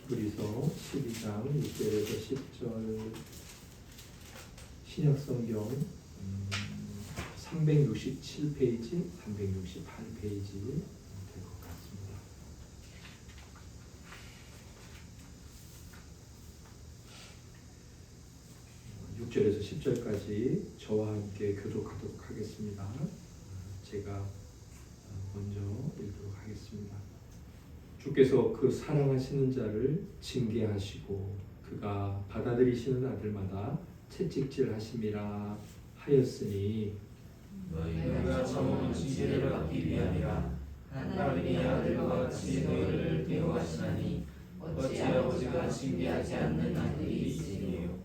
히브리서 12장 6절에서 10절 신약성경 367페이지, 368페이지 될 것 같습니다. 6절에서 10절까지 저와 함께 교독하도록 하겠습니다. 제가 먼저 읽도록 하겠습니다. 주께서 그 사랑하시는 자를 징계하시고 그가 받아들이시는 아들마다 채찍질하심이라 하였으니 너희가 처음 징계를 받기 위함이라. 하나님이 아들과 같이 너희를 대우하시나니 어찌 아버지가 징계하지 않는 아들이 있으리요.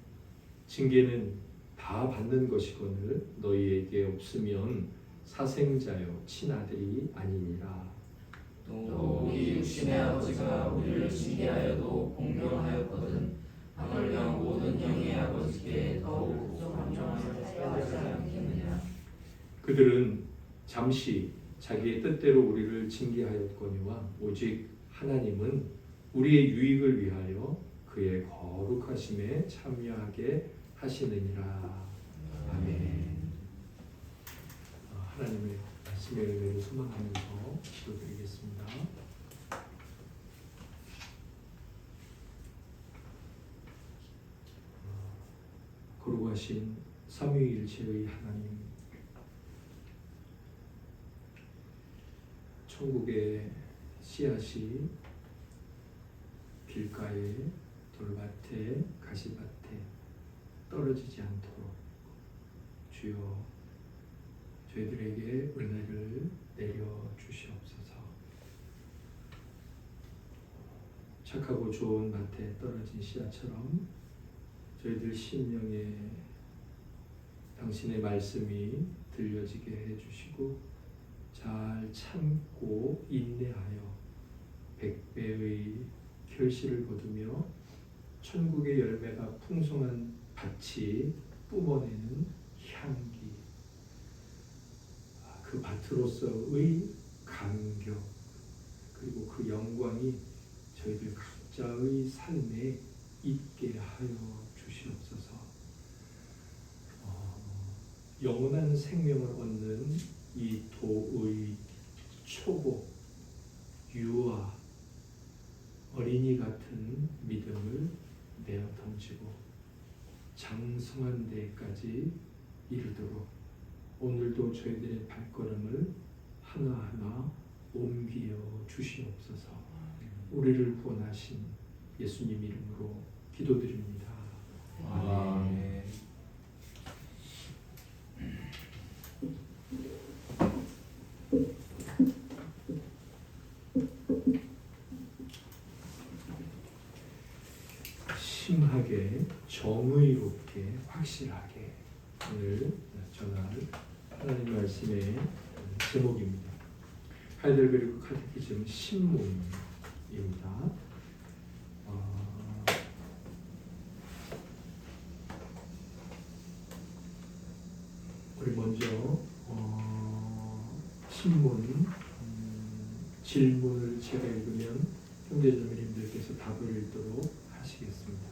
징계는 다 받는 것이거늘 너희에게 없으면 사생자요 친아들이 아니니라. 또 우리 육신의 아버지가 우리를 징계하여도 공경하였거든 하물며 모든 영의 아버지께 더욱 공경하여 하지 않겠느냐. 그들은 잠시 자기의 뜻대로 우리를 징계하였거니와 오직 하나님은 우리의 유익을 위하여 그의 거룩하심에 참여하게 하시느니라. 아멘. 하나님의 말씀의 은혜를 소망하면서 기도드리겠습니다. 거룩하신 삼위일체의 하나님, 천국의 씨앗이 길가에 돌밭에 가시밭에 떨어지지 않도록 주여 저희들에게 은혜를 내려 주시옵소서. 착하고 좋은 밭에 떨어진 씨앗처럼 저희들 심령에 당신의 말씀이 들려지게 해주시고 잘 참고 인내하여 100배의 결실을 거두며 천국의 열매가 풍성한 밭이 뿜어내는 향기, 그 밭으로서의 감격, 그리고 그 영광이 저희들 각자의 삶에 있게 하여 주시옵소서. 영원한 생명을 얻는 이 도의 초보, 유아, 어린이 같은 믿음을 내어 던지고 장성한 데까지 이르도록 오늘도 저희들의 발걸음을 하나하나 옮겨 주시옵소서. 우리를 구원하신 예수님 이름으로 기도드립니다. 아멘. 심하게 정의롭게 확실하게 오늘 전할 하나님 말씀의 제목입니다. 하이델베르크 카테키즘 신문입니다. 우리 먼저 신문 질문을 제가 읽으면 형제자매님들께서 답을 읽도록 하시겠습니다.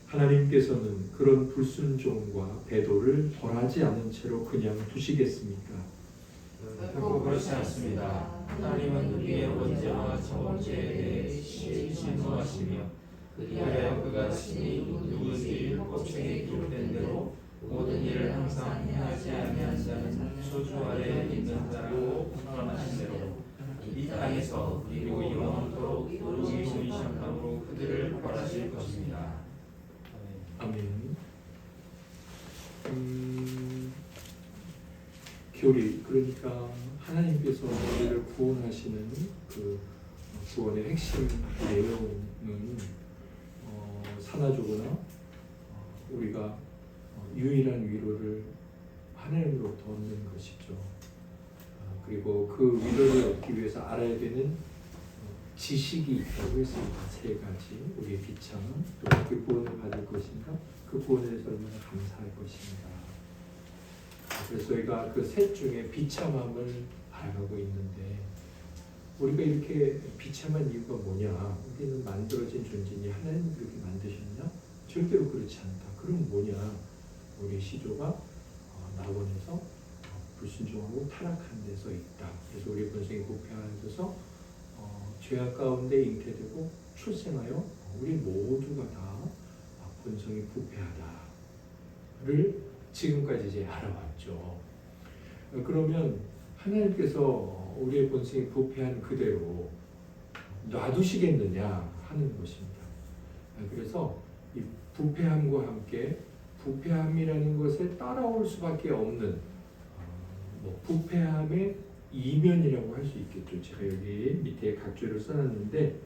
하나님께서는 그런 불순종과 배도를 벌하지 않은 채로 그냥 두시겠습니까? 결코 그렇지 않습니다. 하나님은 우리의 원죄와 저원죄에 대해 진노하시며 그리하여 그가 친히 누구든지 율법책에 기록된 대로 모든 일을 항상 행하지 아니한 자는 저주 아래에 있는 자라고 선언하신 대로 이 땅에서 그리고 영원토록 오로지 심판으로 그들을 벌하실 것입니다. 아멘. 교리, 그러니까 하나님께서 우리를 구원하시는 그 구원의 핵심 내용은 사나조거나 우리가 유일한 위로를 하나님으로부터 얻는 것이죠. 그리고 그 위로를 얻기 위해서 알아야 되는 지식이 있다고 했습니다. 세 가지. 우리의 비참함, 또 그 구원을 받을 것인가, 그 구원에 대해서 얼마나 감사할 것인가. 그래서 저희가 그 셋 중에 비참함을 알아가고 있는데 우리가 이렇게 비참한 이유가 뭐냐? 우리는 만들어진 존재니 하나님 이렇게 만드셨냐? 절대로 그렇지 않다. 그럼 뭐냐? 우리 시조가 낙원에서 불순종하고 타락한 데서 있다. 그래서 우리 본성이 부패하여서 죄악 가운데 잉태되고 출생하여 우리 모두가 다 본성이 부패하다를 지금까지 이제 알아왔죠. 그러면 하나님께서 우리의 본성이 부패한 그대로 놔두시겠느냐 하는 것입니다. 그래서 이 부패함과 함께 부패함이라는 것에 따라올 수밖에 없는 부패함의 이면이라고 할 수 있겠죠. 제가 여기 밑에 각주를 써놨는데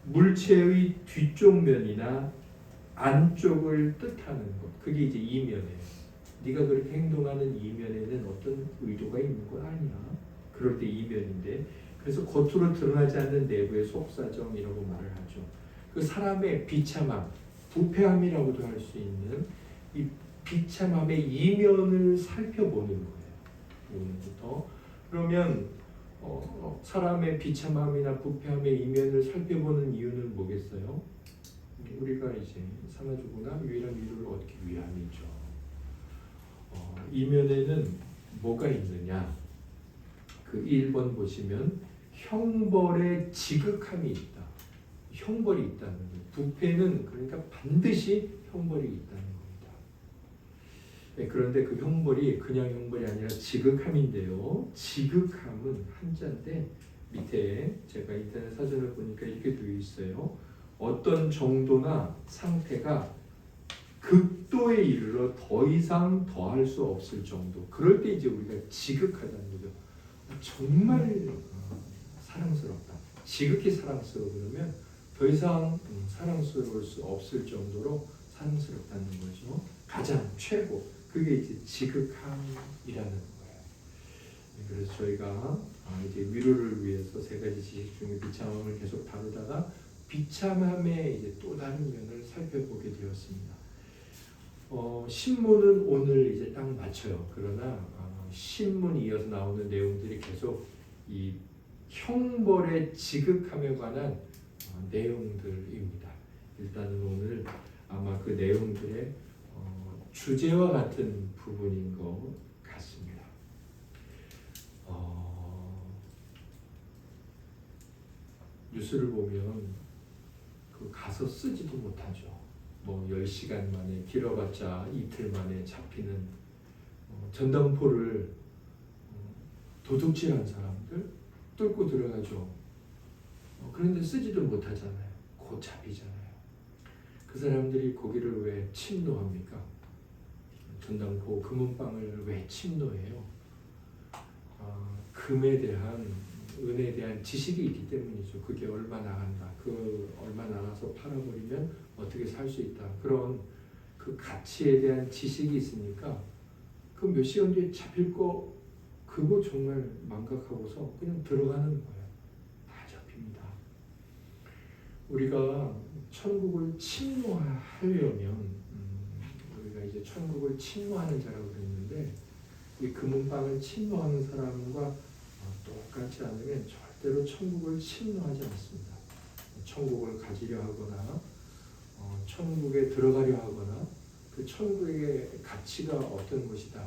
물체의 뒤쪽 면이나 안쪽을 뜻하는 것, 그게 이제 이면이에요. 네가 그렇게 행동하는 이면에는 어떤 의도가 있는 건 아니야. 그럴 때 이면인데, 그래서 겉으로 드러나지 않는 내부의 속사정이라고 말을 하죠. 그 사람의 비참함, 부패함이라고도 할 수 있는 이 비참함의 이면을 살펴보는 거예요. 오늘부터. 그러면 사람의 비참함이나 부패함의 이면을 살펴보는 이유는 뭐겠어요? 우리가 이제 삼아주거나 유일한 위로를 얻기 위함이죠. 이면에는 뭐가 있느냐? 그 1번 보시면 형벌의 지극함이 있다. 형벌이 있다는 거예요. 부패는 그러니까 반드시 형벌이 있다는 겁니다. 네, 그런데 그 형벌이 그냥 형벌이 아니라 지극함인데요. 지극함은 한자인데 밑에 제가 인터넷 사전을 보니까 이렇게 되어 있어요. 어떤 정도나 상태가 극도에 이르러 더 이상 더할 수 없을 정도. 그럴 때 이제 우리가 지극하다는 거죠. 정말 사랑스럽다. 지극히 사랑스러워 그러면 더 이상 사랑스러울 수 없을 정도로 사랑스럽다는 거죠. 가장 최고. 그게 이제 지극함이라는 거예요. 그래서 저희가 이제 위로를 위해서 세 가지 지식 중에 비참함을 계속 다루다가 비참함의 이제 또 다른 면을 살펴보게 되었습니다. 신문은 오늘 이제 딱 맞춰요. 그러나 신문이 이어서 나오는 내용들이 계속 이 형벌의 지극함에 관한 내용들입니다. 일단은 오늘 아마 그 내용들의 주제와 같은 부분인 것 같습니다. 뉴스를 보면 가서 쓰지도 못하죠. 뭐 10시간 만에 길어봤자 이틀 만에 잡히는 전당포를 도둑질한 사람들 뚫고 들어가죠. 그런데 쓰지도 못하잖아요. 곧 잡히잖아요. 그 사람들이 거기를 왜 침노합니까? 전당포 금은방을 왜 침노해요? 금에 대한 은에 대한 지식이 있기 때문이죠. 그게 얼마 나간다. 그 얼마 나가서 팔아버리면 어떻게 살 수 있다. 그런 그 가치에 대한 지식이 있으니까 그 몇 시간 뒤에 잡힐 거 그거 정말 망각하고서 그냥 들어가는 거예요. 다 잡힙니다. 우리가 천국을 침노하려면 우리가 이제 천국을 침노하는 자라고 그랬는데 이 금은방을 침노하는 사람과 똑같지 않으면 절대로 천국을 침노하지 않습니다. 천국을 가지려 하거나 천국에 들어가려 하거나 그 천국의 가치가 어떤 것이다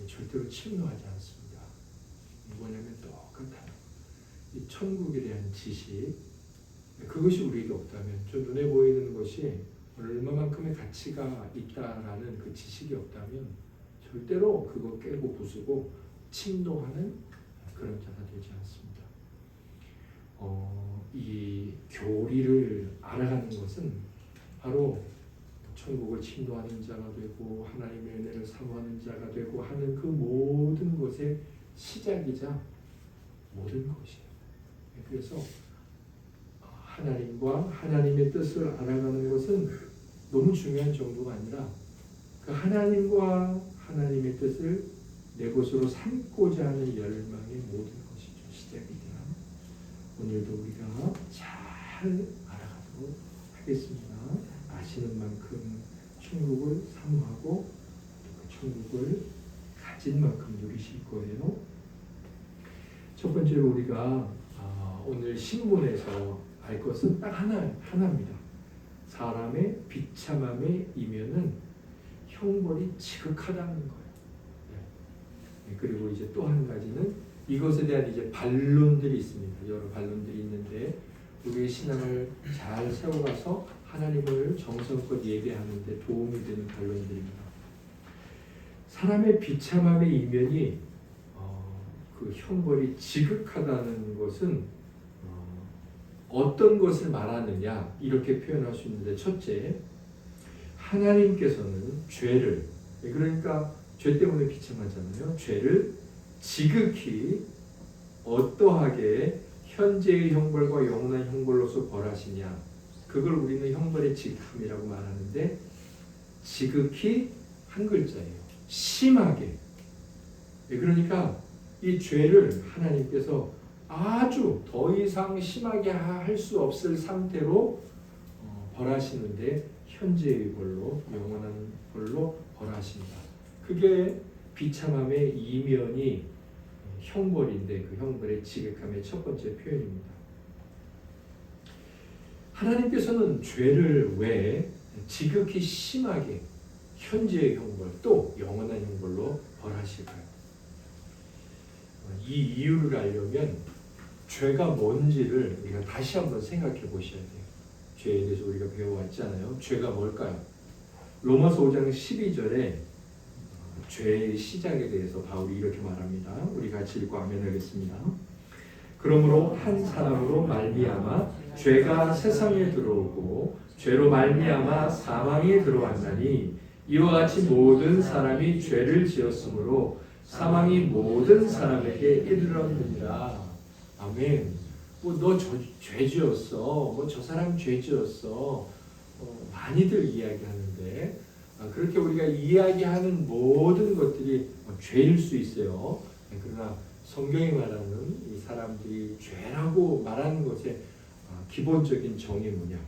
절대로 침노하지 않습니다. 뭐냐면 똑같아요. 이 천국에 대한 지식 그것이 우리에게 없다면 저 눈에 보이는 것이 얼마만큼의 가치가 있다라는 그 지식이 없다면 절대로 그거 깨고 부수고 침노하는 그런 자가 되지 않습니다. 이 교리를 알아가는 것은 바로 천국을 침노하는 자가 되고 하나님의 은혜를 사모하는 자가 되고 하는 그 모든 것의 시작이자 모든 것이에요. 그래서 하나님과 하나님의 뜻을 알아가는 것은 너무 중요한 정도가 아니라 그 하나님과 하나님의 뜻을 내 것으로 삼고자 하는 열망의 모든 것이죠. 시작이다. 오늘도 우리가 잘 알아가도록 하겠습니다. 아시는 만큼 천국을 사모하고 그 천국을 가진 만큼 누리실 거예요. 첫 번째로 우리가 오늘 신문에서 알 것은 딱 하나입니다. 사람의 비참함의 이면은 형벌이 지극하다는 거예요. 네. 그리고 이제 또 한 가지는 이것에 대한 이제 반론들이 있습니다. 여러 반론들이 있는데 우리의 신앙을 잘 세워가서 하나님을 정성껏 예배하는 데 도움이 되는 반론들입니다. 사람의 비참함의 이면이 그 형벌이 지극하다는 것은 어떤 것을 말하느냐 이렇게 표현할 수 있는데, 첫째, 하나님께서는 죄를, 그러니까 죄 때문에 비참하잖아요. 죄를 지극히 어떠하게 현재의 형벌과 영원한 형벌로서 벌하시냐, 그걸 우리는 형벌의 지극함이라고 말하는데, 지극히 한 글자예요. 심하게. 그러니까 이 죄를 하나님께서 아주 더 이상 심하게 할 수 없을 상태로 벌하시는데, 현재의 벌로, 영원한 벌로 벌하신다. 그게 비참함의 이면이 형벌인데, 그 형벌의 지극함의 첫 번째 표현입니다. 하나님께서는 죄를 왜 지극히 심하게 현재의 형벌 또 영원한 형벌로 벌하실까요? 이 이유를 알려면 죄가 뭔지를 우리가 다시 한번 생각해 보셔야 돼요. 죄에 대해서 우리가 배워왔잖아요. 죄가 뭘까요? 로마서 5장 12절에 죄의 시작에 대해서 바울이 이렇게 말합니다. 우리 같이 읽고 아멘하겠습니다. 그러므로 한 사람으로 말미암아 죄가 세상에 들어오고 죄로 말미암아 사망이 들어왔나니, 이와 같이 모든 사람이 죄를 지었으므로 사망이 모든 사람에게 이르렀느니라. 아멘. 뭐 너 죄 지었어. 뭐 저 사람 죄 지었어. 많이들 이야기하는데, 그렇게 우리가 이야기하는 모든 것들이 죄일 수 있어요. 그러나 성경이 말하는 이 사람들이 죄라고 말하는 것의 기본적인 정의 뭐냐?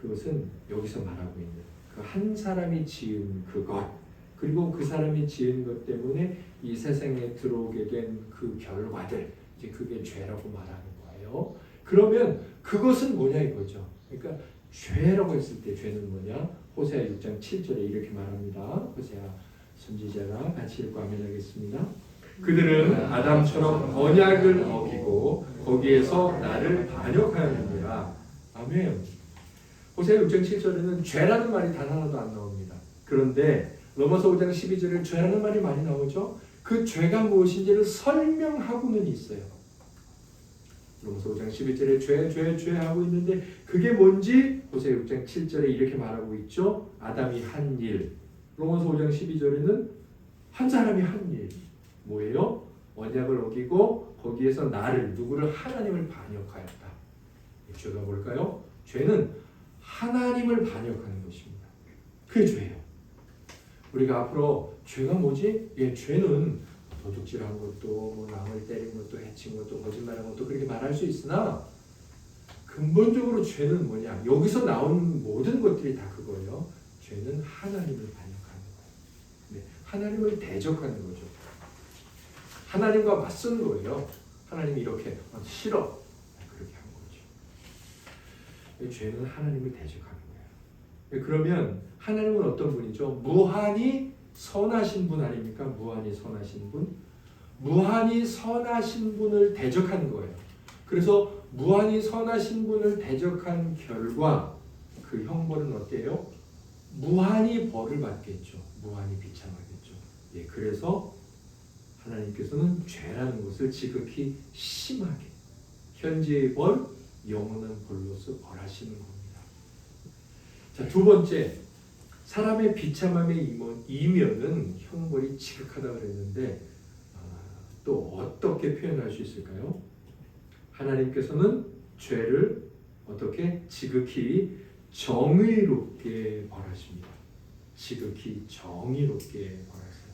그것은 여기서 말하고 있는 그 한 사람이 지은 그것, 그리고 그 사람이 지은 것 때문에 이 세상에 들어오게 된 그 결과들, 이제 그게 죄라고 말하는 거예요. 그러면 그것은 뭐냐 이거죠. 그러니까 죄라고 했을 때 죄는 뭐냐? 호세아 6장 7절에 이렇게 말합니다. 호세아 선지자가 같이 읽고 아멘하겠습니다. 그들은 아담처럼 언약을 어기고 거기에서 나를 반역하였느니라. 아멘. 호세아 6장 7절에는 죄라는 말이 단 하나도 안 나옵니다. 그런데 로마서 5장 12절에 죄라는 말이 많이 나오죠. 그 죄가 무엇인지를 설명하고는 있어요. 로마서 5장 11절에 죄 하고 있는데 그게 뭔지 호세아 6장 7절에 이렇게 말하고 있죠. 아담이 한 일. 로마서 5장 12절에는 한 사람이 한 일. 뭐예요? 언약을 어기고 거기에서 누구를 하나님을 반역하였다. 죄가 뭘까요? 죄는 하나님을 반역하는 것입니다. 그게 죄예요. 우리가 앞으로 죄가 뭐지? 죄는 도둑질한 것도, 뭐 남을 때린 것도, 해친 것도, 거짓말한 것도 그렇게 말할 수 있으나 근본적으로 죄는 뭐냐? 여기서 나온 모든 것들이 다 그거예요. 죄는 하나님을 반역하는 거예요. 네, 하나님을 대적하는 거죠. 하나님과 맞선 거예요. 하나님이 이렇게 싫어. 그렇게 한 거죠. 죄는 하나님을 대적하는 거예요. 그러면 하나님은 어떤 분이죠? 무한히 선하신 분 아닙니까? 무한히 선하신 분. 무한히 선하신 분을 대적한 거예요. 그래서 무한히 선하신 분을 대적한 결과 그 형벌은 어때요? 무한히 벌을 받겠죠. 무한히 비참하겠죠. 그래서 하나님께서는 죄라는 것을 지극히 심하게 현재의 벌, 영원한 벌로서 벌하시는 겁니다. 자, 두 번째, 사람의 비참함의 이면은 형벌이 지극하다고 그랬는데 또 어떻게 표현할 수 있을까요? 하나님께서는 죄를 어떻게 지극히 정의롭게 벌하십니다. 지극히 정의롭게 벌하세요.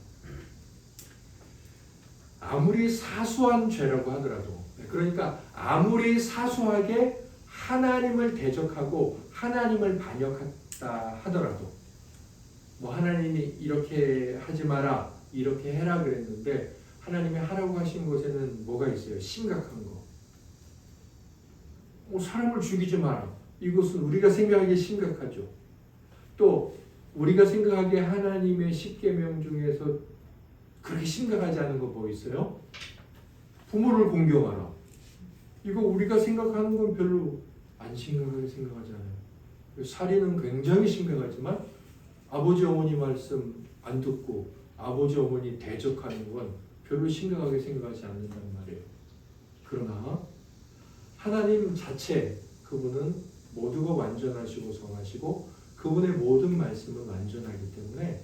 아무리 사소한 죄라고 하더라도, 그러니까 아무리 사소하게 하나님을 대적하고 하나님을 반역했다 하더라도, 뭐 하나님이 이렇게 하지 마라, 이렇게 해라 그랬는데 하나님이 하라고 하신 것에는 뭐가 있어요? 심각한 거. 사람을 죽이지 마라. 이것은 우리가 생각하기에 심각하죠. 또 우리가 생각하기에 하나님의 십계명 중에서 그렇게 심각하지 않은 거 뭐 있어요? 부모를 공경하라. 이거 우리가 생각하는 건 별로 안 심각하게 생각하잖아요. 살인은 굉장히 심각하지만 아버지 어머니 말씀 안 듣고 아버지 어머니 대적하는 건 별로 심각하게 생각하지 않는단 말이에요. 그러나 하나님 자체 그분은 모두가 완전하시고 선하시고 그분의 모든 말씀은 완전하기 때문에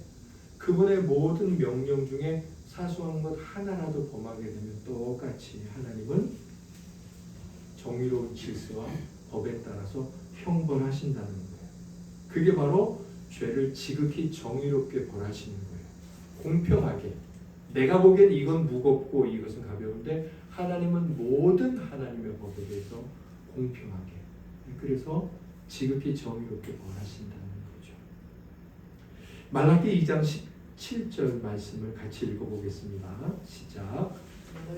그분의 모든 명령 중에 사소한 것 하나라도 범하게 되면 똑같이 하나님은 정의로운 질서와 법에 따라서 형벌하신다는 거예요. 그게 바로 죄를 지극히 정의롭게 벌하시는 거예요. 공평하게. 내가 보기엔 이건 무겁고 이것은 가벼운데 하나님은 모든 하나님의 법에 대해서 공평하게. 그래서 지극히 정의롭게 벌하신다는 거죠. 말라기 2장 17절 말씀을 같이 읽어보겠습니다. 시작.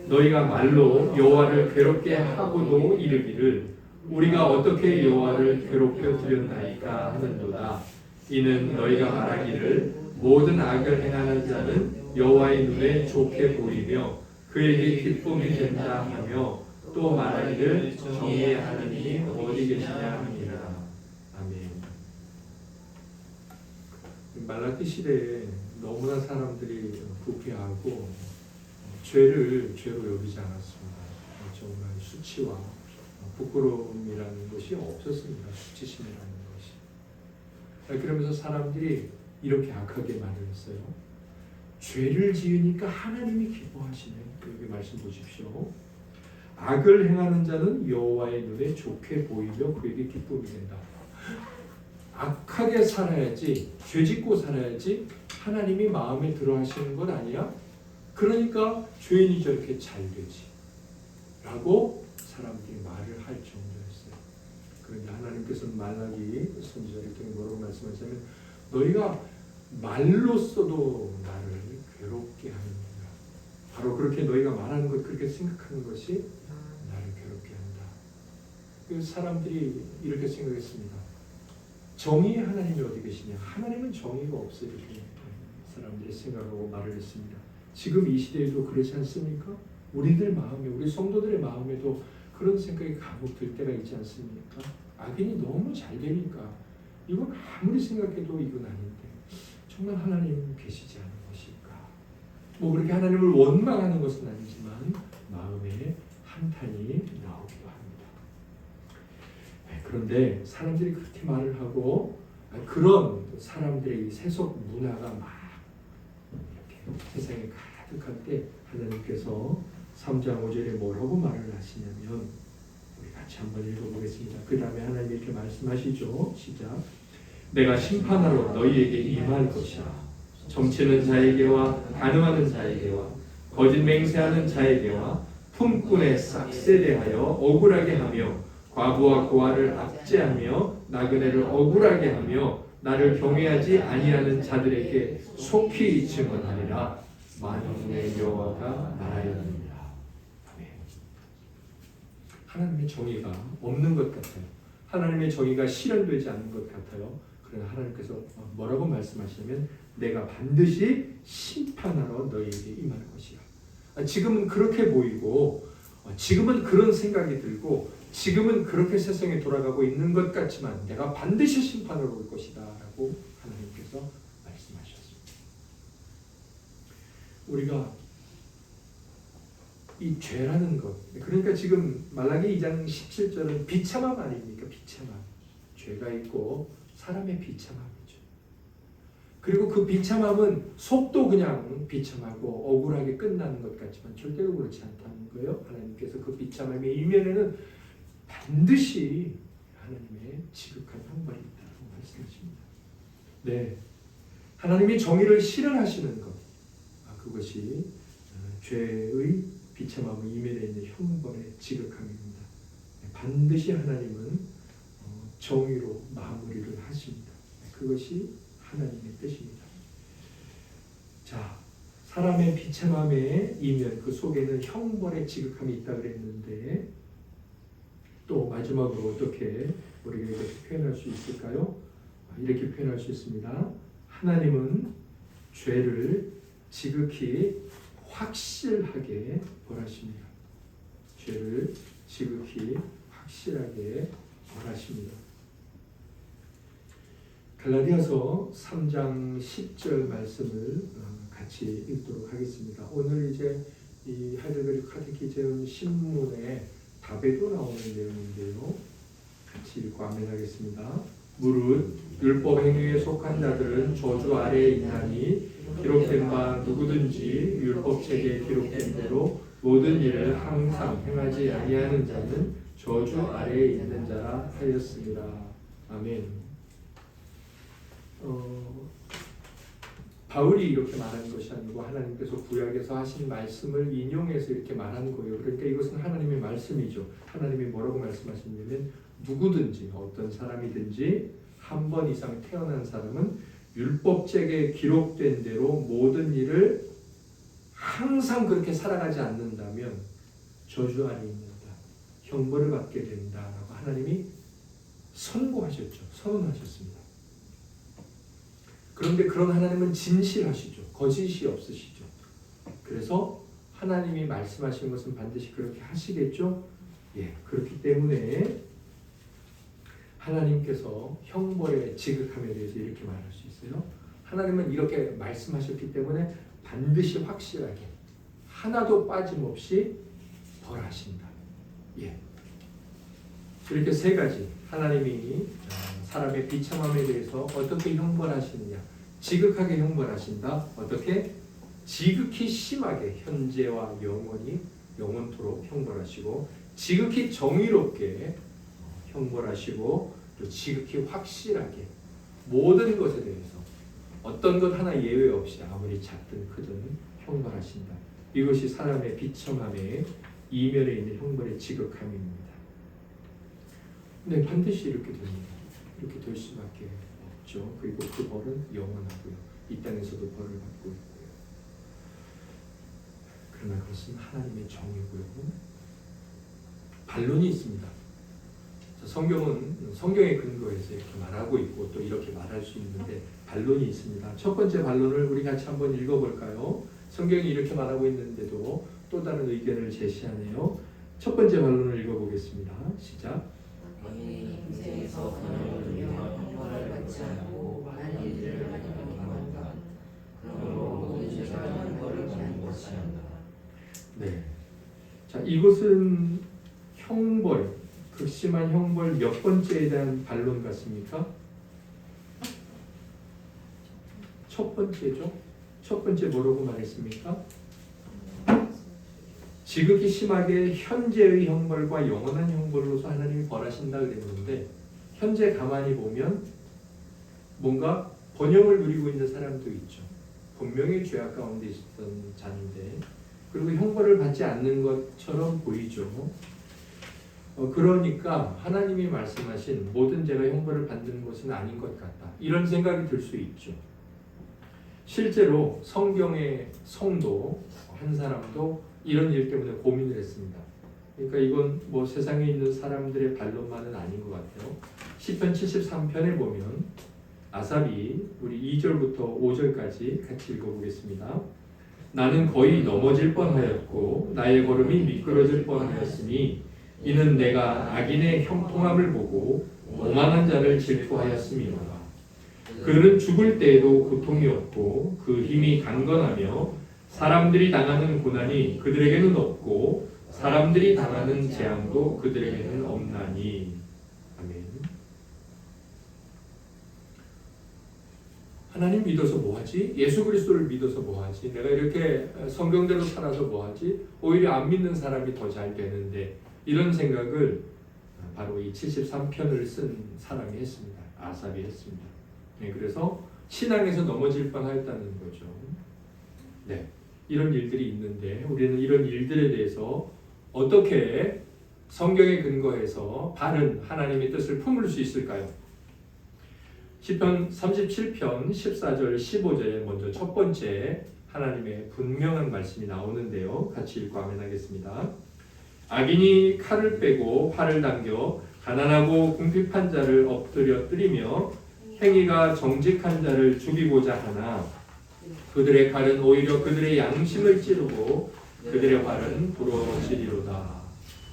너희가 말로 여호와를 괴롭게 하고도 이르기를 우리가 어떻게 여호와를 괴롭혀 드렸나이까 하는도다. 이는 너희가 말하기를 모든 악을 행하는 자는 여호와의 눈에 좋게 보이며 그에게 기쁨이 된다 하며 또 말하기를 정의의 하나님이 어디 계시냐 합니다. 아멘. 말라기 시대에 너무나 사람들이 부패하고 죄를 죄로 여기지 않았습니다. 정말 수치와 부끄러움이라는 것이 없었습니다. 수치심이라는 것이. 그러면서 사람들이 이렇게 악하게 말을 했어요. 죄를 지으니까 하나님이 기뻐하시네. 여기 말씀 보십시오. 악을 행하는 자는 여호와의 눈에 좋게 보이며 그에게 기쁨이 된다. 악하게 살아야지, 죄짓고 살아야지 하나님이 마음에 들어 하시는 것 아니야? 그러니까 죄인이 저렇게 잘 되지 라고 사람들이 말을 할 정도였어요. 그런데 하나님께서는 말라기 선지자를 통해 뭐라고 말씀하시냐면 너희가 말로써도 나를 괴롭게 하는구나. 바로 그렇게 너희가 말하는 것, 그렇게 생각하는 것이 나를 괴롭게 한다. 그 사람들이 이렇게 생각했습니다. 정의의 하나님이 어디 계시냐? 하나님은 정의가 없어요. 이렇게 사람들이 생각하고 말을 했습니다. 지금 이 시대에도 그렇지 않습니까? 우리들 마음에, 우리 성도들의 마음에도 그런 생각이 간혹 들 때가 있지 않습니까? 악인이 너무 잘 되니까 이건 아무리 생각해도 이건 아닌데 정말 하나님 계시지 않은 것일까? 뭐 그렇게 하나님을 원망하는 것은 아니지만 마음에 한탄이 나오기도 합니다. 그런데 사람들이 그렇게 말을 하고 그런 사람들의 이 세속 문화가 막 이렇게 세상에 가득할 때 하나님께서 3장 5절에 뭐라고 말을 하시냐면 우리 같이 한번 읽어보겠습니다. 그 다음에 하나님 이렇게 말씀하시죠. 시작. 내가 심판하러 너희에게 임할 것이라. 점치는 자에게와 간음하는 자에게와 거짓 맹세하는 자에게와 품꾼의 삭세 대하여 억울하게 하며 과부와 고아를 압제하며 나그네를 억울하게 하며 나를 경외하지 아니하는 자들에게 속히 증언하리라. 만군의 여호와가 말하였느니라. 아멘. 하나님의 정의가 없는 것 같아요. 하나님의 정의가 실현되지 않는 것 같아요. 그러나 하나님께서 뭐라고 말씀하시냐면 내가 반드시 심판하러 너희에게 임할 것이야. 지금은 그렇게 보이고 지금은 그런 생각이 들고 지금은 그렇게 세상에 돌아가고 있는 것 같지만 내가 반드시 심판하러 올 것이다 라고 하나님께서 말씀하셨습니다. 우리가 이 죄라는 것, 그러니까 지금 말라기 2장 17절은 비참함 아닙니까? 비참함. 죄가 있고 사람의 비참함이죠. 그리고 그 비참함은 속도 그냥 비참하고 억울하게 끝나는 것 같지만 절대로 그렇지 않다는 거예요. 하나님께서 그 비참함의 이면에는 반드시 하나님의 지극한 형벌이 있다고 말씀하십니다. 네, 하나님이 정의를 실현하시는 것, 그것이 죄의 비참함의 이면에 있는 형벌의 지극함입니다. 반드시 하나님은 정의로 마무리를 하십니다. 그것이 하나님의 뜻입니다. 자, 사람의 비참함의 이면 그 속에는 형벌의 지극함이 있다 그랬는데 또 마지막으로 어떻게 우리가 이렇게 표현할 수 있을까요? 이렇게 표현할 수 있습니다. 하나님은 죄를 지극히 확실하게 벌하십니다. 죄를 지극히 확실하게 벌하십니다. 갈라디아서 3장 10절 말씀을 같이 읽도록 하겠습니다. 오늘 이제 이 하이델베르 카테키즘 신문의 답에도 나오는 내용인데요. 같이 읽고 아멘하겠습니다. 무릇 율법 행위에 속한 자들은 저주 아래에 있나니 기록된 바 누구든지 율법책에 기록된 대로 모든 일을 항상 행하지 아니하는 자는 저주 아래에 있는 자라 하였습니다. 아멘. 바울이 이렇게 말하는 것이 아니고 하나님께서 구약에서 하신 말씀을 인용해서 이렇게 말하는 거예요. 그러니까 이것은 하나님의 말씀이죠. 하나님이 뭐라고 말씀하시냐면 누구든지 어떤 사람이든지 한 번 이상 태어난 사람은 율법책에 기록된 대로 모든 일을 항상 그렇게 살아가지 않는다면 저주 아래 있는다. 형벌을 받게 된다라고 하나님이 선고하셨죠. 선언하셨습니다. 그런데 그런 하나님은 진실하시죠. 거짓이 없으시죠. 그래서 하나님이 말씀하신 것은 반드시 그렇게 하시겠죠. 예, 그렇기 때문에 하나님께서 형벌의 지극함에 대해서 이렇게 말할 수 있어요. 하나님은 이렇게 말씀하셨기 때문에 반드시 확실하게 하나도 빠짐없이 벌하신다. 예. 이렇게 세 가지 하나님이 사람의 비참함에 대해서 어떻게 형벌하시느냐. 지극하게 형벌하신다. 어떻게? 지극히 심하게 현재와 영원토록 형벌하시고 지극히 정의롭게 형벌하시고 또 지극히 확실하게 모든 것에 대해서 어떤 것 하나 예외 없이 아무리 작든 크든 형벌하신다. 이것이 사람의 비참함의 이면에 있는 형벌의 지극함입니다. 네, 반드시 이렇게 됩니다. 이렇게 될 수밖에 없죠. 그리고 그 벌은 영원하고요. 이 땅에서도 벌을 받고 있고요. 그러나 그것은 하나님의 정이고요. 반론이 있습니다. 성경은 성경의 근거에서 이렇게 말하고 있고 또 이렇게 말할 수 있는데 반론이 있습니다. 첫 번째 반론을 우리 같이 한번 읽어볼까요? 성경이 이렇게 말하고 있는데도 또 다른 의견을 제시하네요. 첫 번째 반론을 읽어보겠습니다. 시작. 본인이 인생에서 번영을 위하여 형벌을 받지 않고 많은 일들을 하니까 그러므로 모든 죄가 형벌을 받는 것이 아니다. 네. 자, 이것은 형벌, 극심한 형벌 몇 번째에 대한 반론 같습니까? 첫 번째죠. 첫 번째 뭐라고 말했습니까? 지극히 심하게 현재의 형벌과 영원한 형벌로서 하나님이 벌하신다 그랬는데 현재 가만히 보면 뭔가 번영을 누리고 있는 사람도 있죠. 분명히 죄악 가운데 있었던 자인데 그리고 형벌을 받지 않는 것처럼 보이죠. 그러니까 하나님이 말씀하신 모든 죄가 형벌을 받는 것은 아닌 것 같다. 이런 생각이 들 수 있죠. 실제로 성경의 성도 한 사람도 이런 일 때문에 고민을 했습니다. 그러니까 이건 뭐 세상에 있는 사람들의 반론만은 아닌 것 같아요. 시편 73편에 보면 아삽이 우리 2절부터 5절까지 같이 읽어보겠습니다. 나는 거의 넘어질 뻔하였고 나의 걸음이 미끄러질 뻔하였으니 이는 내가 악인의 형통함을 보고 오만한 자를 질투하였음이로다. 그들은 죽을 때에도 고통이 없고 그 힘이 강건하며 사람들이 당하는 고난이 그들에게는 없고 사람들이 당하는 재앙도 그들에게는 없나니. 아멘. 하나님 믿어서 뭐하지? 예수 그리스도를 믿어서 뭐하지? 내가 이렇게 성경대로 살아서 뭐하지? 오히려 안 믿는 사람이 더 잘 되는데 이런 생각을 바로 이 73편을 쓴 사람이 했습니다. 아삽이 했습니다. 네, 그래서 신앙에서 넘어질 뻔하였다는 거죠. 네, 이런 일들이 있는데 우리는 이런 일들에 대해서 어떻게 성경에 근거해서 바른 하나님의 뜻을 품을 수 있을까요? 시편 37편 14절 15절에 먼저 첫 번째 하나님의 분명한 말씀이 나오는데요. 같이 읽고 아멘 하겠습니다. 악인이 칼을 빼고 활을 당겨 가난하고 궁핍한 자를 엎드려 뜨리며 행위가 정직한 자를 죽이고자 하나 그들의 칼은 오히려 그들의 양심을 찌르고 그들의 활은 부러지리로다.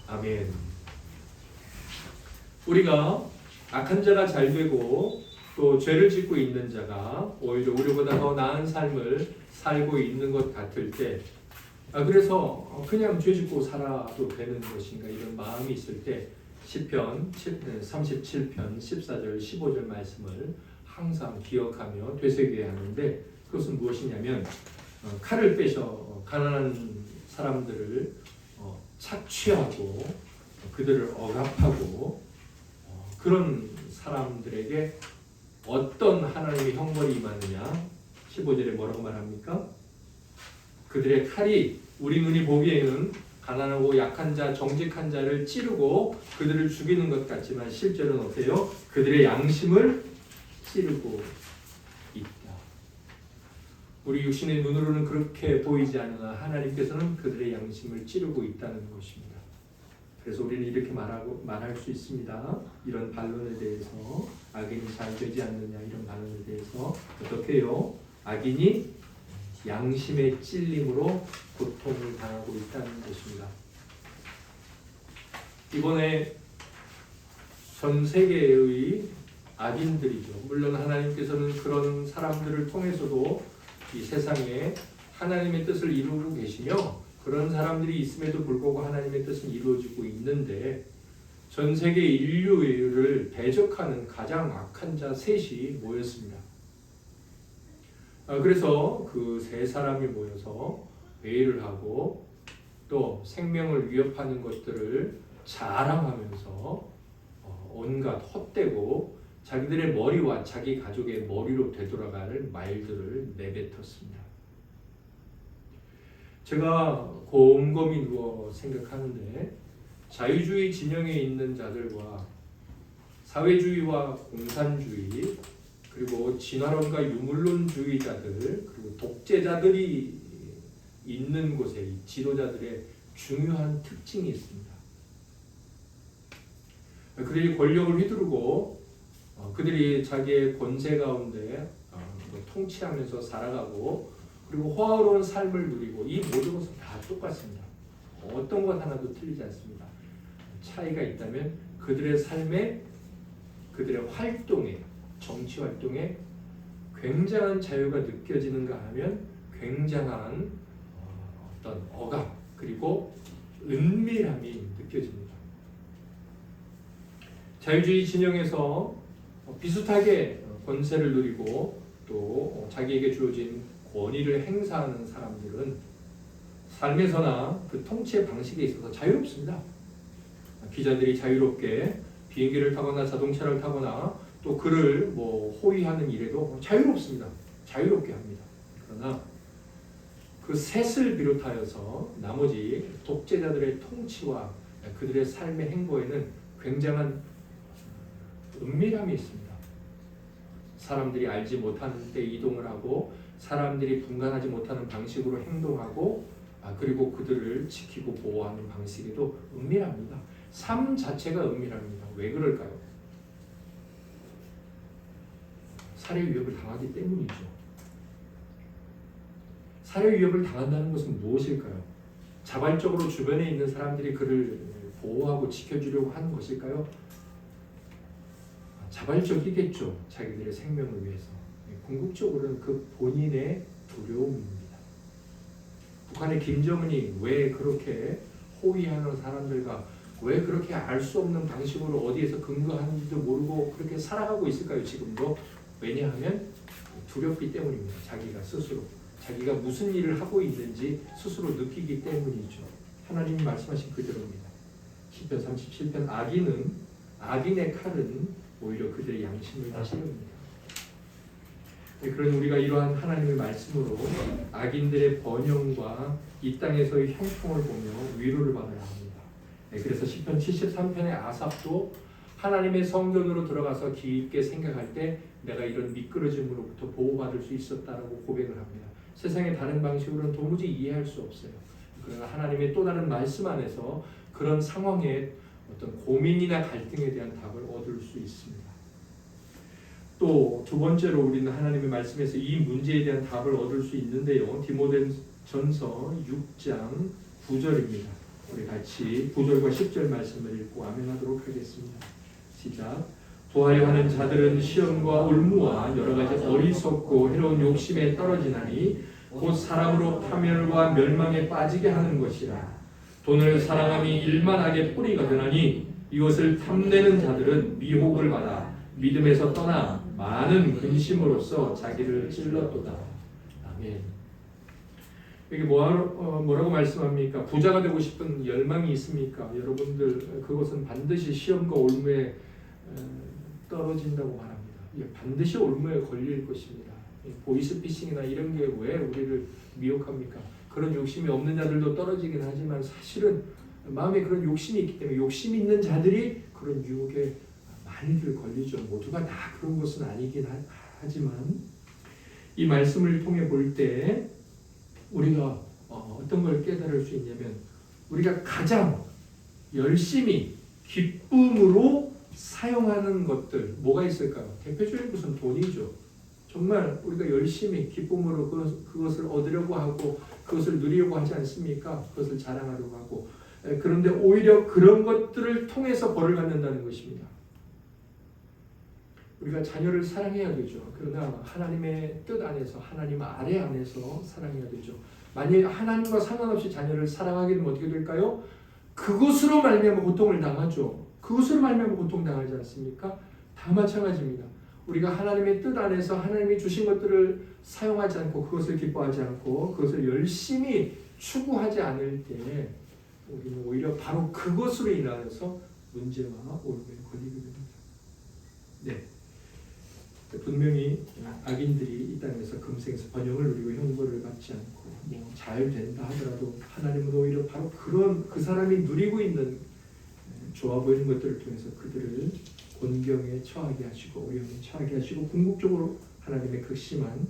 아멘. 우리가 악한 자가 잘 되고 또 죄를 짓고 있는 자가 오히려 우리보다 더 나은 삶을 살고 있는 것 같을 때 그래서 그냥 죄 짓고 살아도 되는 것인가 이런 마음이 있을 때 시편 37편 14절 15절 말씀을 항상 기억하며 되새겨야 하는데 그것은 무엇이냐면 칼을 빼서 가난한 사람들을 착취하고 그들을 억압하고 그런 사람들에게 어떤 하나님의 형벌이 임하느냐 15절에 뭐라고 말합니까? 그들의 칼이 우리 눈이 보기에는 가난하고 약한 자, 정직한 자를 찌르고 그들을 죽이는 것 같지만 실제로는 어때요? 그들의 양심을 찌르고 있다. 우리 육신의 눈으로는 그렇게 보이지 않으나 하나님께서는 그들의 양심을 찌르고 있다는 것입니다. 그래서 우리는 이렇게 말할 수 있습니다. 이런 반론에 대해서 악인이 잘 되지 않느냐 이런 반론에 대해서 어떻게 해요? 악인이 양심의 찔림으로 고통을 당하고 있다는 것입니다. 이번에 전 세계의 악인들이죠. 물론 하나님께서는 그런 사람들을 통해서도 이 세상에 하나님의 뜻을 이루고 계시며 그런 사람들이 있음에도 불구하고 하나님의 뜻은 이루어지고 있는데 전 세계 인류를 대적하는 가장 악한 자 셋이 모였습니다. 그래서 그 세 사람이 모여서 회의를 하고 또 생명을 위협하는 것들을 자랑하면서 온갖 헛되고 자기들의 머리와 자기 가족의 머리로 되돌아갈 말들을 내뱉었습니다. 제가 곰곰이 누워 생각하는데 자유주의 진영에 있는 자들과 사회주의와 공산주의 그리고 진화론과 유물론주의자들 그리고 독재자들이 있는 곳에 이 지도자들의 중요한 특징이 있습니다. 그들이 권력을 휘두르고 그들이 자기의 권세 가운데 통치하면서 살아가고 그리고 화로운 삶을 누리고 이 모든 것은 다 똑같습니다. 어떤 것 하나도 틀리지 않습니다. 차이가 있다면 그들의 삶에 그들의 활동에 정치 활동에 굉장한 자유가 느껴지는가 하면 굉장한 어떤 억압 그리고 은밀함이 느껴집니다. 자유주의 진영에서 비슷하게 권세를 누리고 또 자기에게 주어진 권위를 행사하는 사람들은 삶에서나 그 통치의 방식에 있어서 자유롭습니다. 기자들이 자유롭게 비행기를 타거나 자동차를 타거나 또 그를 호위하는 일에도 자유롭습니다. 자유롭게 합니다. 그러나 그 셋을 비롯하여서 나머지 독재자들의 통치와 그들의 삶의 행보에는 굉장한 은밀함이 있습니다. 사람들이 알지 못하는 데 이동을 하고 사람들이 분간하지 못하는 방식으로 행동하고 그리고 그들을 지키고 보호하는 방식에도 은밀합니다. 삶 자체가 은밀합니다. 왜 그럴까요? 살해 위협을 당하기 때문이죠. 살해 위협을 당한다는 것은 무엇일까요? 자발적으로 주변에 있는 사람들이 그를 보호하고 지켜주려고 하는 것일까요? 자발적이겠죠. 자기들의 생명을 위해서. 궁극적으로는 그 본인의 두려움입니다. 북한의 김정은이 왜 그렇게 호위하는 사람들과 왜 그렇게 알 수 없는 방식으로 어디에서 근거하는지도 모르고 그렇게 살아가고 있을까요? 지금도. 왜냐하면 두렵기 때문입니다. 자기가 스스로. 자기가 무슨 일을 하고 있는지 스스로 느끼기 때문이죠. 하나님이 말씀하신 그대로입니다. 시편 37편 악인의 칼은 오히려 그들의 양심을 찌릅니다. 그런 우리가 이러한 하나님의 말씀으로 악인들의 번영과 이 땅에서의 형통을 보며 위로를 받아야 합니다. 그래서 시편 73편의 아삽도 하나님의 성전으로 들어가서 깊게 생각할 때 내가 이런 미끄러짐으로부터 보호받을 수 있었다라고 고백을 합니다. 세상의 다른 방식으로는 도무지 이해할 수 없어요. 그러나 하나님의 또 다른 말씀 안에서 그런 상황에 어떤 고민이나 갈등에 대한 답을 얻을 수 있습니다. 또 두 번째로 우리는 하나님의 말씀에서 이 문제에 대한 답을 얻을 수 있는데요. 디모데전서 6장 9절입니다. 우리 같이 9절과 10절 말씀을 읽고 아멘하도록 하겠습니다. 시작. 구하려 하는 자들은 시험과 올무와 여러 가지 어리석고 해로운 욕심에 떨어지나니 곧 사람으로 파멸과 멸망에 빠지게 하는 것이라. 돈을 사랑함이 일만하게 뿌리가 되나니 이것을 탐내는 자들은 미혹을 받아 믿음에서 떠나 많은 근심으로써 자기를 찔렀도다. 아멘. 여기 뭐라고 말씀합니까? 부자가 되고 싶은 열망이 있습니까? 여러분들 그것은 반드시 시험과 올무에 떨어진다고 말합니다. 반드시 올무에 걸릴 것입니다. 보이스피싱이나 이런 게 왜 우리를 미혹합니까? 그런 욕심이 없는 자들도 떨어지긴 하지만 사실은 마음에 그런 욕심이 있기 때문에 욕심이 있는 자들이 그런 유혹에 많이들 걸리죠. 모두가 다 그런 것은 아니긴 하지만 이 말씀을 통해 볼 때 우리가 어떤 걸 깨달을 수 있냐면 우리가 가장 열심히 기쁨으로 사용하는 것들 뭐가 있을까요? 대표적인 것은 돈이죠. 정말 우리가 열심히 기쁨으로 그것을 얻으려고 하고 그것을 누리려고 하지 않습니까? 그것을 자랑하려고 하고 그런데 오히려 그런 것들을 통해서 벌을 갖는다는 것입니다. 우리가 자녀를 사랑해야 되죠. 그러나 하나님의 뜻 안에서 하나님 아래 안에서 사랑해야 되죠. 만약 하나님과 상관없이 자녀를 사랑하게 되면 어떻게 될까요? 그것으로 말미암아 고통을 당하죠. 그것으로 말미암아 고통당하지 않습니까? 다 마찬가지입니다. 우리가 하나님의 뜻 안에서 하나님이 주신 것들을 사용하지 않고 그것을 기뻐하지 않고 그것을 열심히 추구하지 않을 때 우리는 오히려 바로 그것으로 인하여서 문제와 올무에 걸리게 됩니다. 네. 분명히 악인들이 이 땅에서 금생에서 번영을 누리고 형벌을 받지 않고 잘 된다 하더라도 하나님은 오히려 바로 그 사람이 누리고 있는 좋아 보이는 것들을 통해서 그들을 곤경에 처하게 하시고 어려움에 처하게 하시고 궁극적으로 하나님의 극심한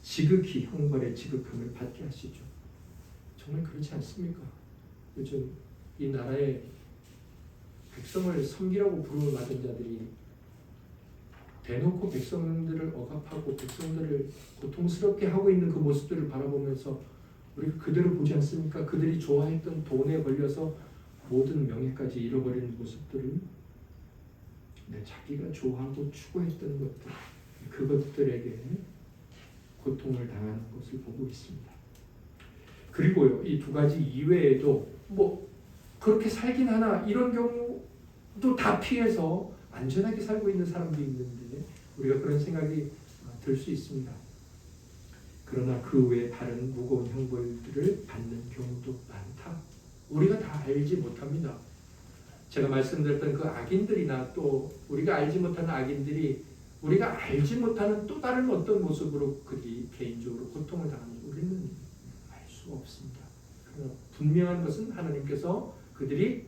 지극히 형벌의 지극함을 받게 하시죠. 정말 그렇지 않습니까? 요즘 이 나라의 백성을 섬기라고 부름을 받은 자들이 대놓고 백성들을 억압하고 백성들을 고통스럽게 하고 있는 그 모습들을 바라보면서 우리가 그들을 보지 않습니까? 그들이 좋아했던 돈에 걸려서 모든 명예까지 잃어버리는 모습들을 자기가 좋아하고 추구했던 것들 그것들에게 고통을 당하는 것을 보고 있습니다. 그리고요 이 두 가지 이외에도 그렇게 살긴 하나 이런 경우도 다 피해서 안전하게 살고 있는 사람도 있는데 우리가 그런 생각이 들 수 있습니다. 그러나 그 외에 다른 무거운 형벌들을 받는 경우도 많다. 우리가 다 알지 못합니다. 제가 말씀드렸던 그 악인들이나 또 우리가 알지 못하는 악인들이 우리가 알지 못하는 또 다른 어떤 모습으로 그들이 개인적으로 고통을 당하는지 우리는 알 수가 없습니다. 그러나 분명한 것은 하나님께서 그들이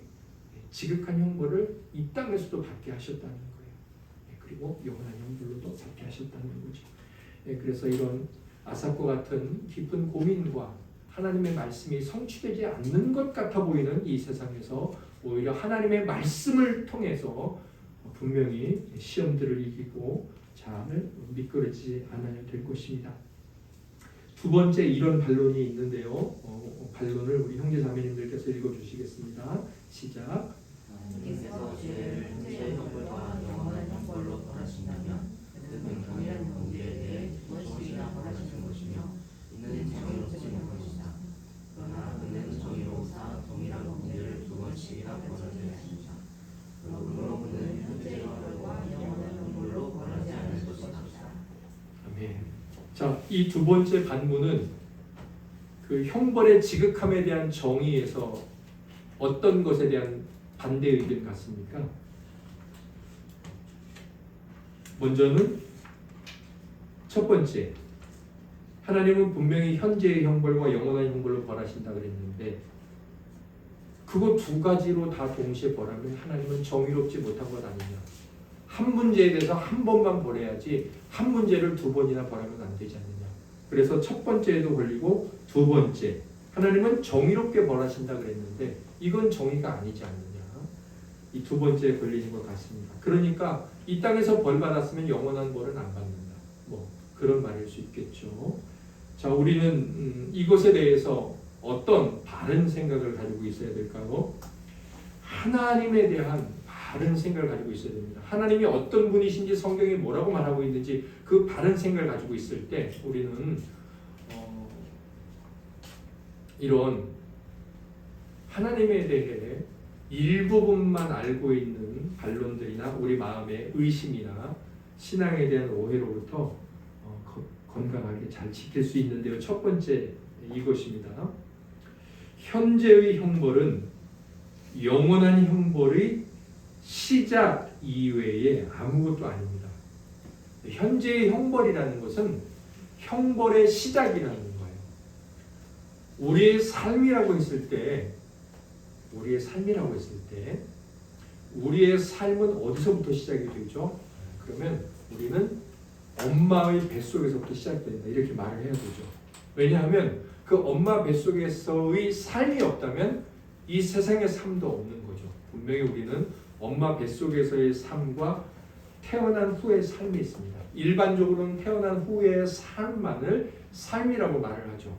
지극한 형벌을 이 땅에서도 받게 하셨다는 거예요. 그리고 영원한 형벌로도 받게 하셨다는 거죠. 그래서 이런 아삽과 같은 깊은 고민과 하나님의 말씀이 성취되지 않는 것 같아 보이는 이 세상에서 오히려 하나님의 말씀을 통해서 분명히 시험들을 이기고 잘 미끄러지지 않아야 될 것입니다. 두 번째 이런 반론이 있는데요. 반론을 우리 형제자매님들께서 읽어주시겠습니다. 시작. 하나님께서 죄를 현재의 형벌과 영원한 형벌로 벌하신다면 그는 동일한 문제에 대해 두 번씩이나 벌하시는 것이며 이는 정의롭지 못하시다. 그러나 그는 정의로우사 동일한 문제를 두 번씩이나 벌하게 하시다. 그러므로 그는 현재의 형벌과 영원한 형벌로 벌하지 않을 것이다. 아멘. 자, 이 두 번째 반문은 그 형벌의 지극함에 대한 정의에서 어떤 것에 대한 반대 의견 같습니까? 먼저는 첫 번째, 하나님은 분명히 현재의 형벌과 영원한 형벌로 벌하신다 그랬는데 그거 두 가지로 다 동시에 벌하면 하나님은 정의롭지 못한 것 아니냐? 한 문제에 대해서 한 번만 벌해야지 한 문제를 두 번이나 벌하면 안 되지 않느냐? 그래서 첫 번째에도 걸리고 두 번째 하나님은 정의롭게 벌하신다 그랬는데 이건 정의가 아니지 않느냐. 이 두 번째에 걸리는 것 같습니다. 그러니까 이 땅에서 벌 받았으면 영원한 벌은 안 받는다. 뭐 그런 말일 수 있겠죠. 자, 우리는 이것에 대해서 어떤 바른 생각을 가지고 있어야 될까요? 하나님에 대한 바른 생각을 가지고 있어야 됩니다. 하나님이 어떤 분이신지 성경이 뭐라고 말하고 있는지 그 바른 생각을 가지고 있을 때 우리는 이런 하나님에 대해 일부분만 알고 있는 반론들이나 우리 마음의 의심이나 신앙에 대한 오해로부터 건강하게 잘 지킬 수 있는데요. 첫 번째 이것입니다. 현재의 형벌은 영원한 형벌의 시작 이외에 아무것도 아닙니다. 현재의 형벌이라는 것은 형벌의 시작이라는 거예요. 우리의 삶이라고 했을 때 우리의 삶은 어디서부터 시작이 되죠? 그러면 우리는 엄마의 뱃속에서부터 시작된다. 이렇게 말을 해야 되죠. 왜냐하면 그 엄마 뱃속에서의 삶이 없다면 이 세상의 삶도 없는 거죠. 분명히 우리는 엄마 뱃속에서의 삶과 태어난 후의 삶이 있습니다. 일반적으로는 태어난 후의 삶만을 삶이라고 말을 하죠.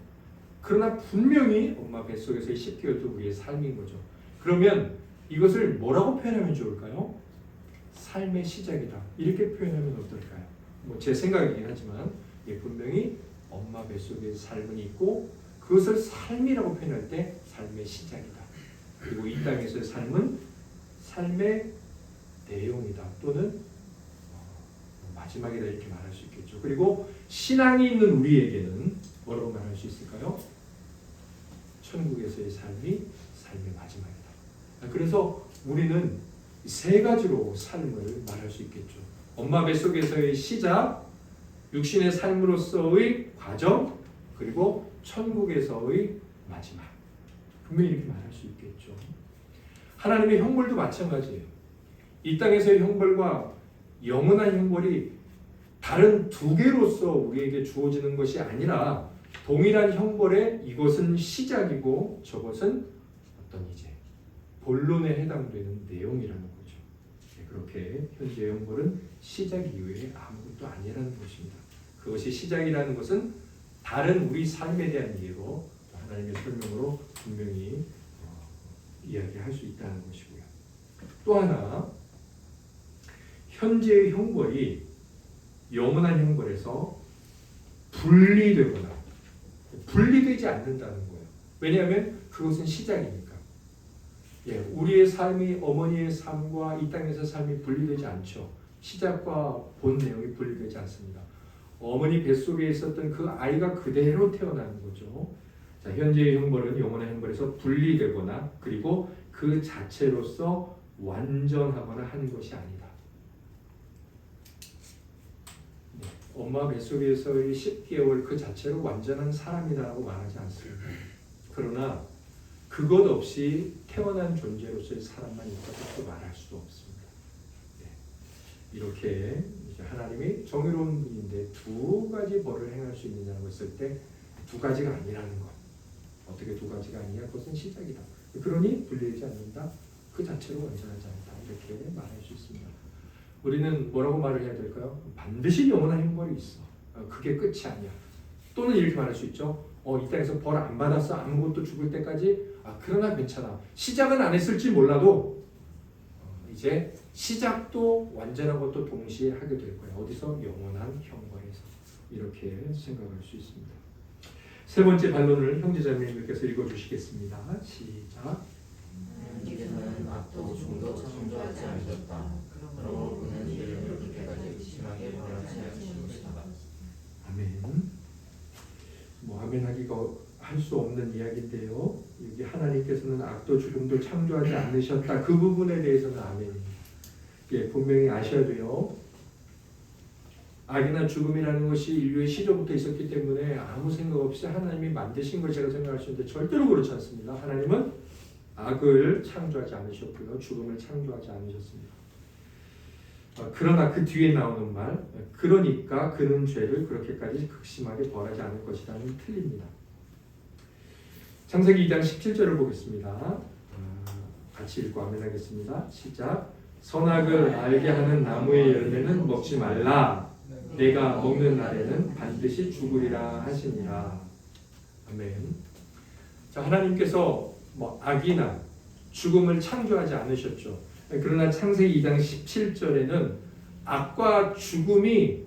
그러나 분명히 엄마 뱃속에서의 10개월도 우리의 삶인 거죠. 그러면 이것을 뭐라고 표현하면 좋을까요? 삶의 시작이다. 이렇게 표현하면 어떨까요? 뭐 제 생각이긴 하지만 분명히 엄마 뱃속에 삶은 있고 그것을 삶이라고 표현할 때 삶의 시작이다. 그리고 이 땅에서의 삶은 삶의 내용이다. 또는 마지막이다. 이렇게 말할 수 있겠죠. 그리고 신앙이 있는 우리에게는 뭐라고 말할 수 있을까요? 천국에서의 삶이 삶의 마지막이다. 그래서 우리는 세 가지로 삶을 말할 수 있겠죠. 엄마 뱃속에서의 시작, 육신의 삶으로서의 과정, 그리고 천국에서의 마지막. 분명히 이렇게 말할 수 있겠죠. 하나님의 형벌도 마찬가지예요. 이 땅에서의 형벌과 영원한 형벌이 다른 두 개로서 우리에게 주어지는 것이 아니라 동일한 형벌에 이것은 시작이고 저것은 어떤 이제 본론에 해당되는 내용이라는 거죠. 그렇게 현재의 형벌은 시작 이외에 아무것도 아니라는 것입니다. 그것이 시작이라는 것은 다른 우리 삶에 대한 예로 하나님의 설명으로 분명히 이야기할 수 있다는 것이고요. 또 하나 현재의 형벌이 영원한 형벌에서 분리되지 않는다는 거예요. 왜냐하면 그것은 시작이니까. 우리의 삶이 어머니의 삶과 이 땅에서 삶이 분리되지 않죠. 시작과 본 내용이 분리되지 않습니다. 어머니 뱃속에 있었던 그 아이가 그대로 태어나는 거죠. 자, 현재의 형벌은 영원한 형벌에서 분리되거나 그리고 그 자체로서 완전하거나 하는 것이 아니다. 엄마 뱃속에서의 10개월 그 자체로 완전한 사람이다라고 말하지 않습니다. 그러나 그것 없이 태어난 존재로서의 사람만 있다고 또 말할 수도 없습니다. 이렇게 하나님이 정의로운 분인데 두 가지 벌을 행할 수 있느냐고 했을 때 두 가지가 아니라는 것. 어떻게 두 가지가 아니냐? 그것은 시작이다. 그러니 분리되지 않는다. 그 자체로 완전하지 않다. 이렇게 말할 수 있습니다. 우리는 뭐라고 말을 해야 될까요? 반드시 영원한 형벌이 있어. 그게 끝이 아니야. 또는 이렇게 말할 수 있죠. 이 땅에서 벌 안 받았어. 아무것도 죽을 때까지. 그러나 괜찮아. 시작은 안 했을지 몰라도 이제 시작도 완전한 것도 동시에 하게 될 거야. 어디서? 영원한 형벌에서. 이렇게 생각할 수 있습니다. 세 번째 반론을 형제자매님께서 읽어주시겠습니다. 시작. 하나님께서는 악도 중도 창조하지 않으셨다. 그러므로 그는 이를 그렇게까지 심하게 벌하지 않으신 것이다. 아멘. 아멘 하기가 할 수 없는 이야기인데요. 여기 하나님께서는 악도 죽음도 창조하지 않으셨다. 그 부분에 대해서는 아멘입니다. 분명히 아셔야 돼요. 악이나 죽음이라는 것이 인류의 시조부터 있었기 때문에 아무 생각 없이 하나님이 만드신 것이라고 생각할 수 있는데 절대로 그렇지 않습니다. 하나님은 악을 창조하지 않으셨고요. 죽음을 창조하지 않으셨습니다. 그러나 그 뒤에 나오는 말, 그러니까 그는 죄를 그렇게까지 극심하게 벌하지 않을 것이라는 틀립니다. 창세기 2장 17절을 보겠습니다. 같이 읽고 아멘하겠습니다. 시작. 선악을 알게 하는 나무의 열매는 먹지 말라. 내가 먹는 날에는 반드시 죽으리라 하시니라. 아멘. 자, 하나님께서 악이나 죽음을 창조하지 않으셨죠. 그러나 창세기 2장 17절에는 악과 죽음이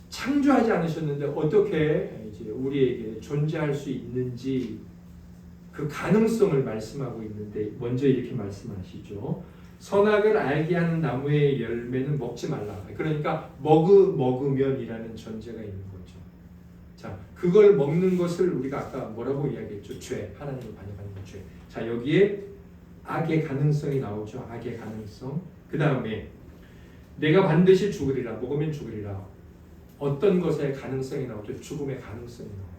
창조하지 않으셨는데 어떻게 이제 우리에게 존재할 수 있는지 그 가능성을 말씀하고 있는데 먼저 이렇게 말씀하시죠. 선악을 알게 하는 나무의 열매는 먹지 말라. 그러니까 먹으면이라는 전제가 있는 거죠. 자, 그걸 먹는 것을 우리가 아까 뭐라고 이야기했죠? 죄. 하나님을 반역하는 죄. 자, 여기에 악의 가능성이 나오죠. 악의 가능성. 그 다음에 내가 반드시 죽으리라. 먹으면 죽으리라. 어떤 것의 가능성이 나오죠? 죽음의 가능성이 나와요.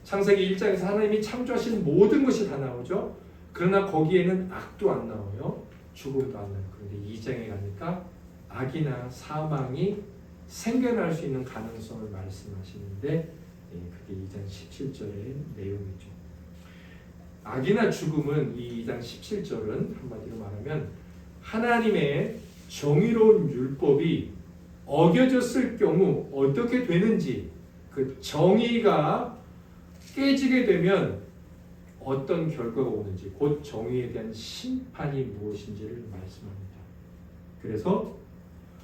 창세기 1장에서 하나님이 창조하신 모든 것이 다 나오죠. 그러나 거기에는 악도 안 나와요. 죽음도 안 나와요. 그런데 2장에 가니까 악이나 사망이 생겨날 수 있는 가능성을 말씀하시는데 그게 2장 17절의 내용이죠. 악이나 죽음은 이 2장 17절은 한마디로 말하면 하나님의 정의로운 율법이 어겨졌을 경우 어떻게 되는지, 그 정의가 깨지게 되면 어떤 결과가 오는지, 곧 정의에 대한 심판이 무엇인지를 말씀합니다. 그래서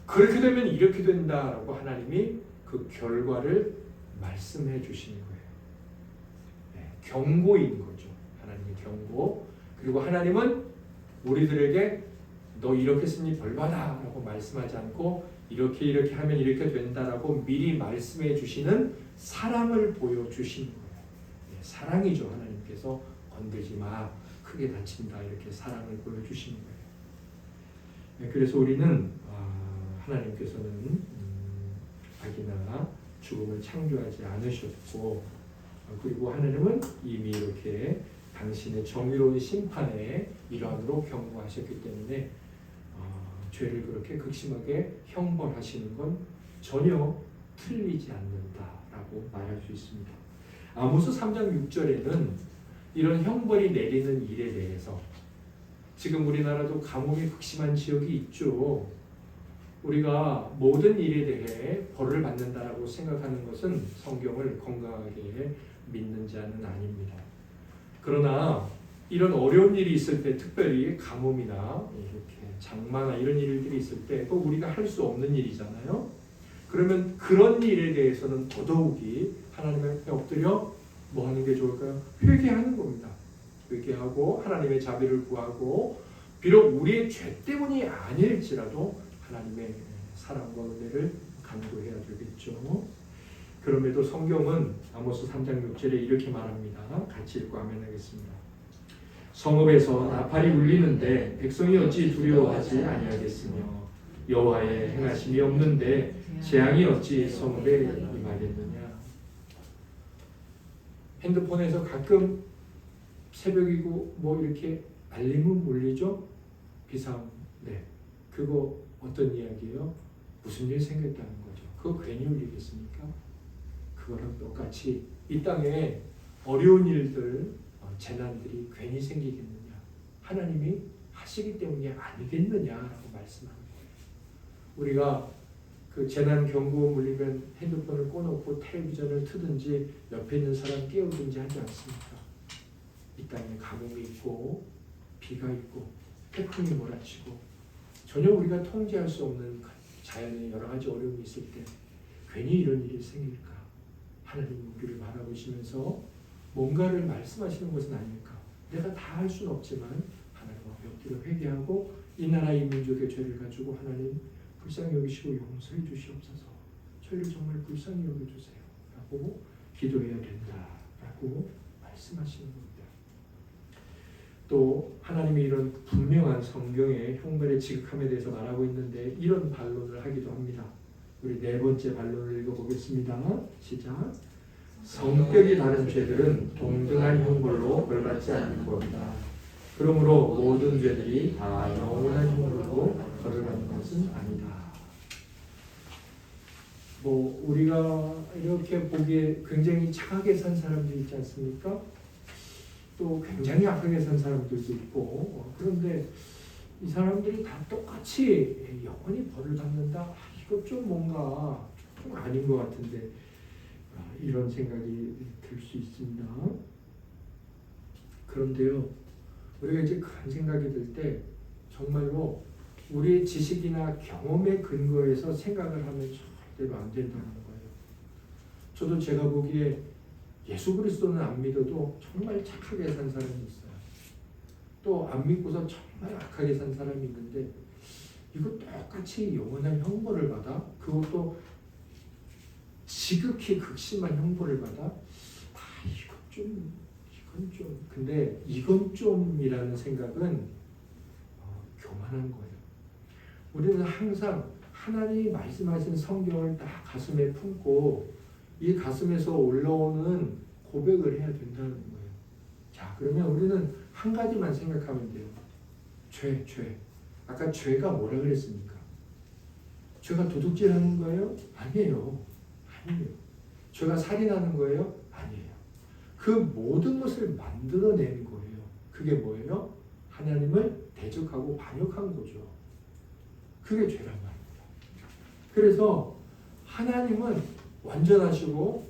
그렇게 되면 이렇게 된다라고 하나님이 그 결과를 말씀해 주시는 거예요. 네, 경고인 거죠. 하나님의 경고. 그리고 하나님은 우리들에게 너 이렇게 했으니 벌받아 라고 말씀하지 않고 이렇게 하면 이렇게 된다라고 미리 말씀해 주시는 사랑을 보여주시는 거예요. 네, 사랑이죠. 하나님께서 건들지 마, 크게 다친다, 이렇게 사랑을 보여주시는 거예요. 네, 그래서 우리는 하나님께서는 악이나 죽음을 창조하지 않으셨고, 그리고 하나님은 이미 이렇게 당신의 정의로운 심판의 일환으로 경고하셨기 때문에 죄를 그렇게 극심하게 형벌하시는 건 전혀 틀리지 않는다라고 말할 수 있습니다. 아모스 3장 6절에는 이런 형벌이 내리는 일에 대해서, 지금 우리나라도 가뭄이 극심한 지역이 있죠. 우리가 모든 일에 대해 벌을 받는다라고 생각하는 것은 성경을 건강하게 믿는 자는 아닙니다. 그러나 이런 어려운 일이 있을 때, 특별히 가뭄이나 이렇게 장마나 이런 일들이 있을 때 또 우리가 할 수 없는 일이잖아요. 그러면 그런 일에 대해서는 더더욱이 하나님 앞에 엎드려 뭐 하는 게 좋을까요? 회개하는 겁니다. 회개하고 하나님의 자비를 구하고, 비록 우리의 죄 때문이 아닐지라도 하나님의 사랑과 은혜를 간구해야 되겠죠. 그럼에도 성경은 아모스 3장 6절에 이렇게 말합니다. 같이 읽고 아멘하겠습니다. 성읍에서 나팔이 울리는데 백성이 어찌 두려워하지 아니하겠으며 여호와의 행하심이 없는데 재앙이 어찌 성읍에 임하겠느냐. 핸드폰에서 가끔 새벽이고 뭐 이렇게 알림은 울리죠. 비상. 네, 그거 어떤 이야기예요? 무슨 일이 생겼다는 거죠. 그거 괜히 울리겠습니까? 그거랑 똑같이 이 땅에 어려운 일들, 재난들이 괜히 생기겠느냐? 하나님이 하시기 때문이 아니겠느냐라고 말씀하는 거예요. 우리가 그 재난 경보음 울리면 핸드폰을 꺼놓고 텔레비전을 트든지 옆에 있는 사람 깨우든지 하지 않습니까? 이 땅에 가뭄이 있고 비가 있고 태풍이 몰아치고 전혀 우리가 통제할 수 없는 자연의 여러 가지 어려움이 있을 때 괜히 이런 일이 생길까? 하나님 우리를 바라보시면서 뭔가를 말씀하시는 것은 아닐까? 내가 다 할 수는 없지만 하나님 앞에 엎드려 회개하고 이 나라 이 민족의 죄를 가지고 하나님 불쌍히 여기시고 용서해 주시옵소서. 저희를 정말 불쌍히 여겨주세요 라고 기도해야 된다라고 말씀하시는 겁니다. 또 하나님이 이런 분명한 성경의 형벌의 지극함에 대해서 말하고 있는데 이런 반론을 하기도 합니다. 우리 네 번째 반론을 읽어보겠습니다. 시작. 성격이 다른 죄들은 동등한 형벌로 벌받지 않는 겁니다. 그러므로 모든 죄들이 다 영원한 형벌로 벌을 받는 것은 것은 아니다. 뭐 우리가 이렇게 보기에 굉장히 착하게 산 사람도 있지 않습니까? 또 굉장히 악하게 산 사람들도 있고 그런데 이 사람들이 다 똑같이 영원히 벌을 받는다? 이것 좀 뭔가 좀 아닌 것 같은데 이런 생각이 들 수 있습니다. 그런데요, 우리가 이제 그런 생각이 들 때 정말로 우리의 지식이나 경험에 근거해서 생각을 하면 절대로 안 된다는 거예요. 저도 제가 보기에 예수 그리스도는 안 믿어도 정말 착하게 산 사람이 있어요. 또 안 믿고서 정말 악하게 산 사람이 있는데 이거 똑같이 영원한 형벌을 받아? 그것도 지극히 극심한 형벌을 받아? 이건 좀 근데 이건 좀이라는 생각은 교만한 거예요. 우리는 항상 하나님이 말씀하신 성경을 딱 가슴에 품고 이 가슴에서 올라오는 고백을 해야 된다는 거예요. 자, 그러면 우리는 한 가지만 생각하면 돼요. 죄. 아까 죄가 뭐라 그랬습니까? 죄가 도둑질하는 거예요? 아니에요. 죄가 살인하는 거예요? 아니에요. 그 모든 것을 만들어낸 거예요. 그게 뭐예요? 하나님을 대적하고 반역한 거죠. 그게 죄란 말입니다. 그래서 하나님은 완전하시고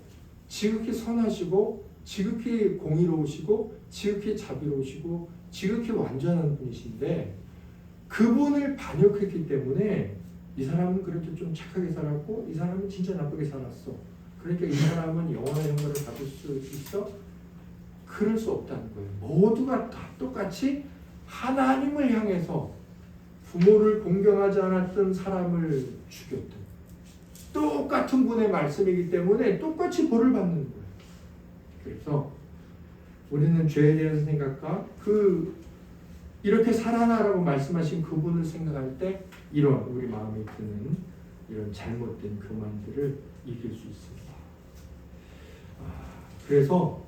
지극히 선하시고 지극히 공의로우시고 지극히 자비로우시고 지극히 완전한 분이신데 그분을 반역했기 때문에 이 사람은 그래도 좀 착하게 살았고 이 사람은 진짜 나쁘게 살았어. 그러니까 이 사람은 영원한 형벌을 받을 수 있어? 그럴 수 없다는 거예요. 모두가 다 똑같이 하나님을 향해서 부모를 공경하지 않았던 사람을 죽였던 똑같은 분의 말씀이기 때문에 똑같이 벌을 받는 거예요. 그래서 우리는 죄에 대한 생각과 이렇게 살아나라고 말씀하신 그분을 생각할 때 이런 우리 마음에 드는 이런 잘못된 교만들을 이길 수 있습니다. 그래서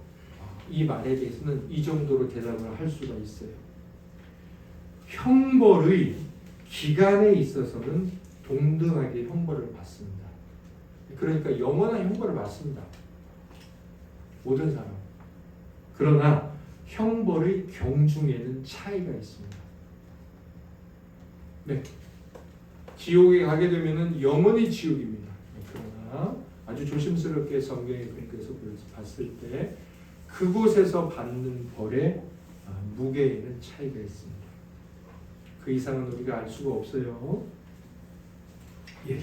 이 말에 대해서는 이 정도로 대답을 할 수가 있어요. 형벌의 기간에 있어서는 동등하게 형벌을 받습니다. 그러니까 영원한 형벌을 받습니다. 모든 사람. 그러나 형벌의 경중에는 차이가 있습니다. 네. 지옥에 가게 되면은 영원히 지옥입니다. 그러나 아주 조심스럽게 성경에 그래서 봤을 때 그곳에서 받는 벌의 무게에는 차이가 있습니다. 그 이상은 우리가 알 수가 없어요. 예.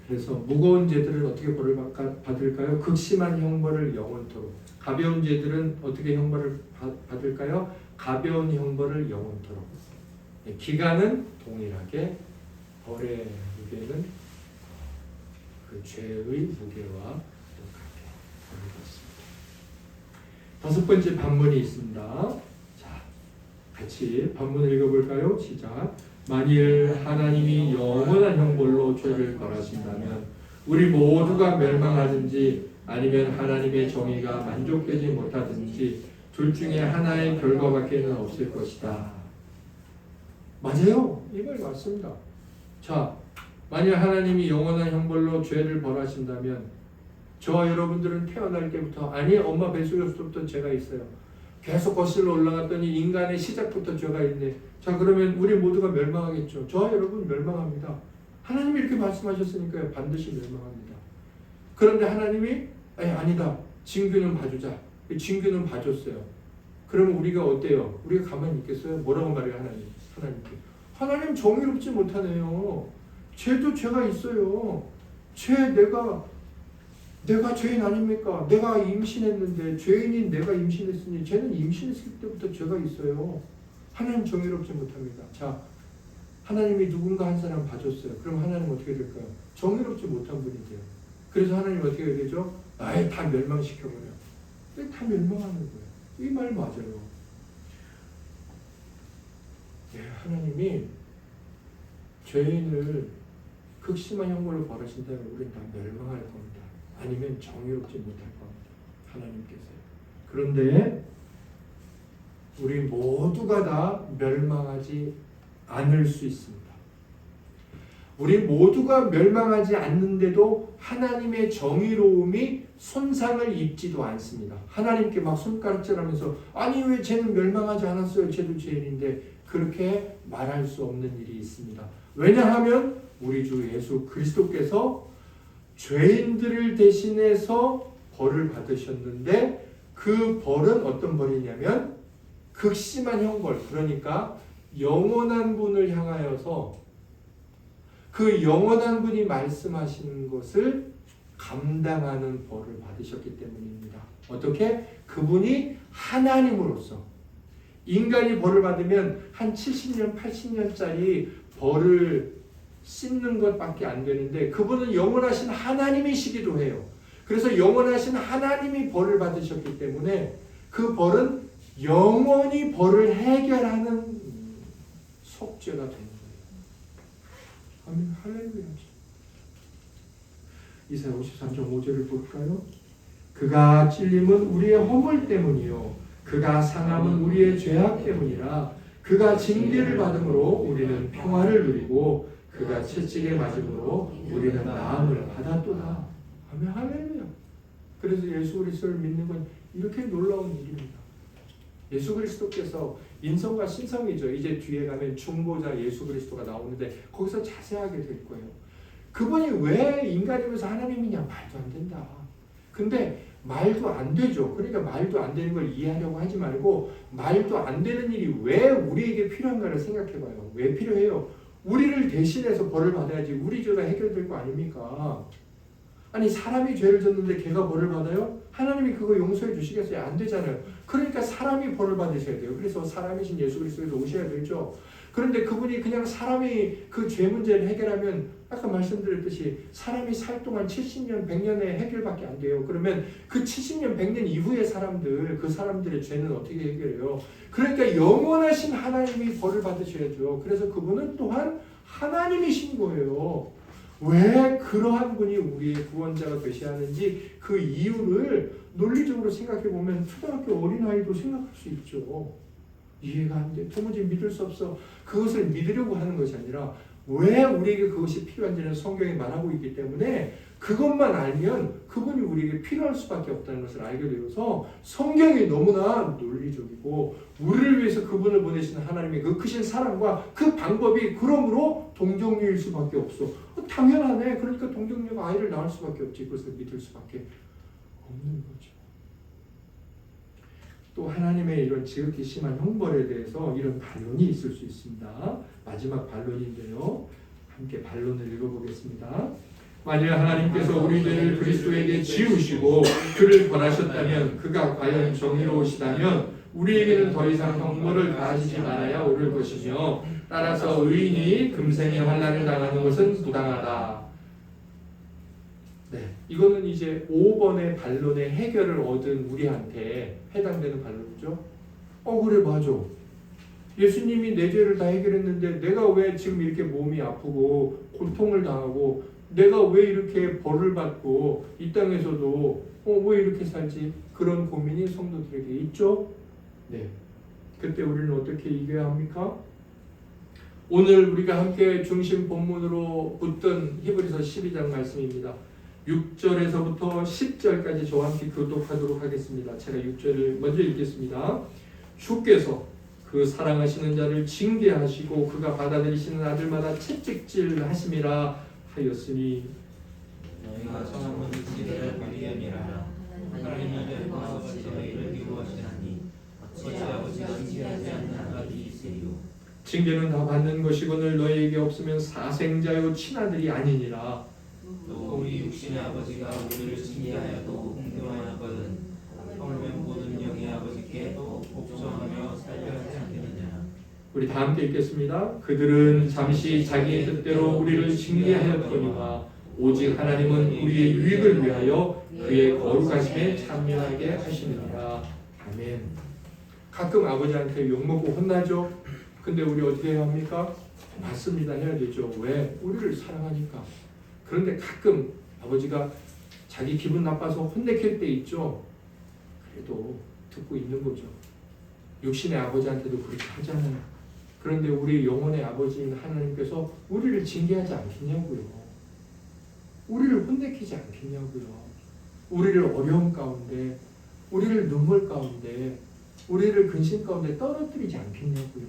그래서 무거운 죄들은 어떻게 벌을 받을까요? 극심한 형벌을 영원토록. 가벼운 죄들은 어떻게 형벌을 받을까요? 가벼운 형벌을 영원토록. 예. 기간은 동일하게 벌의 무게는 그 죄의 무게와 똑같게 벌을 받습니다. 다섯 번째 반문이 있습니다. 자, 같이 반문을 읽어볼까요? 시작. 만일 하나님이 영원한 형벌로 죄를 벌하신다면 우리 모두가 멸망하든지 아니면 하나님의 정의가 만족되지 못하든지 둘 중에 하나의 결과밖에는 없을 것이다. 맞아요. 이 말 맞습니다. 자, 만일 하나님이 영원한 형벌로 죄를 벌하신다면 저와 여러분들은 태어날 때부터 아니 엄마 뱃속에서부터 죄가 있어요. 계속 거슬러 올라갔더니 인간의 시작부터 죄가 있네. 자, 그러면 우리 모두가 멸망하겠죠. 저와 여러분 멸망합니다. 하나님이 이렇게 말씀하셨으니까요. 반드시 멸망합니다. 그런데 하나님이 아니다. 징계는 봐주자. 징계는 봐줬어요. 그러면 우리가 어때요? 우리가 가만히 있겠어요? 뭐라고 말해요? 하나님께. 하나님 정의롭지 못하네요. 죄도 죄가 있어요. 내가 죄인 아닙니까? 내가 임신했는데 죄인인 내가 임신했으니 죄는 임신했을 때부터 죄가 있어요. 하나님 정의롭지 못합니다. 자, 하나님이 누군가 한 사람 봐줬어요. 그럼 하나님 어떻게 될까요? 정의롭지 못한 분이 돼요. 그래서 하나님 어떻게 되죠? 아예 다 멸망시켜버려. 다 멸망하는 거예요. 이 말 맞아요. 네, 하나님이 죄인을 극심한 형벌로 벌하신다면 우리는 다 멸망할 겁니다. 아니면 정의롭지 못할 겁니다. 하나님께서요. 그런데 우리 모두가 다 멸망하지 않을 수 있습니다. 우리 모두가 멸망하지 않는데도 하나님의 정의로움이 손상을 입지도 않습니다. 하나님께 막 손가락질하면서 아니 왜 쟤는 멸망하지 않았어요? 쟤도 죄인인데 그렇게 말할 수 없는 일이 있습니다. 왜냐하면 우리 주 예수 그리스도께서 죄인들을 대신해서 벌을 받으셨는데 그 벌은 어떤 벌이냐면 극심한 형벌, 그러니까 영원한 분을 향하여서 그 영원한 분이 말씀하시는 것을 감당하는 벌을 받으셨기 때문입니다. 어떻게? 그분이 하나님으로서 인간이 벌을 받으면 한 70년, 80년짜리 벌을 씻는 것밖에 안 되는데 그분은 영원하신 하나님이시기도 해요. 그래서 영원하신 하나님이 벌을 받으셨기 때문에 그 벌은 영원히 벌을 해결하는 속죄가 되는 거예요. 아멘. 할렐루야. 이사야 53장 5절을 볼까요? 그가 찔림은 우리의 허물 때문이요 그가 상함은 우리의 죄악 때문이라 그가 징계를 받음으로 우리는 평화를 누리고 그가 채찍에 맞음으로 우리는 나음을 받았도다. 아멘. 할렐루야. 그래서 예수 그리스도를 믿는 건 이렇게 놀라운 일입니다. 예수 그리스도께서 인성과 신성이죠. 이제 뒤에 가면 중보자 예수 그리스도가 나오는데 거기서 자세하게 될 거예요. 그분이 왜 인간이면서 하나님이냐? 말도 안 된다. 근데 말도 안 되죠. 그러니까 말도 안 되는 걸 이해하려고 하지 말고 말도 안 되는 일이 왜 우리에게 필요한가를 생각해봐요. 왜 필요해요? 우리를 대신해서 벌을 받아야지 우리 죄가 해결될 거 아닙니까? 아니 사람이 죄를 졌는데 걔가 벌을 받아요? 하나님이 그거 용서해 주시겠어요? 안 되잖아요. 그러니까 사람이 벌을 받으셔야 돼요. 그래서 사람이신 예수 그리스도에서 오셔야 되죠. 그런데 그분이 그냥 사람이 그 죄 문제를 해결하면 아까 말씀드렸듯이 사람이 살 동안 70년, 100년의 해결밖에 안 돼요. 그러면 그 70년, 100년 이후의 사람들, 그 사람들의 죄는 어떻게 해결해요? 그러니까 영원하신 하나님이 벌을 받으셔야죠. 그래서 그분은 또한 하나님이신 거예요. 왜 그러한 분이 우리의 구원자가 되셔야 하는지 그 이유를 논리적으로 생각해 보면 초등학교 어린아이도 생각할 수 있죠. 이해가 안 돼. 도무지 믿을 수 없어. 그것을 믿으려고 하는 것이 아니라 왜 우리에게 그것이 필요한지는 성경이 말하고 있기 때문에 그것만 알면 그분이 우리에게 필요할 수밖에 없다는 것을 알게 되어서 성경이 너무나 논리적이고 우리를 위해서 그분을 보내시는 하나님의 그 크신 사랑과 그 방법이 그러므로 동정녀일 수밖에 없어. 당연하네. 그러니까 동정녀가 아이를 낳을 수밖에 없지. 그것을 믿을 수밖에 없는 거죠. 또 하나님의 이런 지극히 심한 형벌에 대해서 이런 반론이 있을 수 있습니다. 마지막 반론인데요. 함께 반론을 읽어보겠습니다. 만일 하나님께서 우리 죄를 그리스도에게 지우시고 그를 권하셨다면 그가 과연 정의로우시다면 우리에게는 더 이상 형벌을 가하시지 말아야 옳을 것이며 따라서 의인이 금생의 환난을 당하는 것은 부당하다. 네, 이거는 이제 5번의 반론의 해결을 얻은 우리한테 해당되는 반론이죠. 그래 맞아. 예수님이 내 죄를 다 해결했는데 내가 왜 지금 이렇게 몸이 아프고 고통을 당하고 내가 왜 이렇게 벌을 받고 이 땅에서도 왜 이렇게 살지? 그런 고민이 성도들에게 있죠. 네, 그때 우리는 어떻게 이겨야 합니까? 오늘 우리가 함께 중심 본문으로 붙던 히브리서 12장 말씀입니다. 6절에서부터 10절까지 저와 함께 교독하도록 하겠습니다. 제가 6절을 먼저 읽겠습니다. 주께서 그 사랑하시는 자를 징계하시고 그가 받아들이시는 아들마다 채찍질 하심이라 하였으니 너희가 청함은 지혜를 발휘함이라 하나님이 와서 저희를 미워하시나니 어찌 아버지가 징계하지 않는 아들이세요. 징계는 다 받는 것이거늘 너희에게 없으면 사생자요 친아들이 아니니라. 또 우리 육신의 아버지가 우리를 징계하여도 공평하거든 하물며 모든 영의 아버지께 또 복종하며 살려야 하지 않겠느냐. 우리 다 함께 읽겠습니다. 그들은 잠시 자기의 뜻대로 우리를 징계하였거니와 오직 하나님은 우리의 유익을 위하여 그의 거룩하심에 참여하게 하시느니라. 아멘. 가끔 아버지한테 욕먹고 혼나죠. 근데 우리 어떻게 해야 합니까? 맞습니다. 해야 되죠. 왜? 우리를 사랑하니까. 그런데 가끔 아버지가 자기 기분 나빠서 혼내킬 때 있죠. 그래도 듣고 있는 거죠. 육신의 아버지한테도 그렇게 하잖아요. 그런데 우리 영혼의 아버지인 하나님께서 우리를 징계하지 않겠냐고요. 우리를 혼내키지 않겠냐고요. 우리를 어려움 가운데, 우리를 눈물 가운데, 우리를 근심 가운데 떨어뜨리지 않겠냐고요.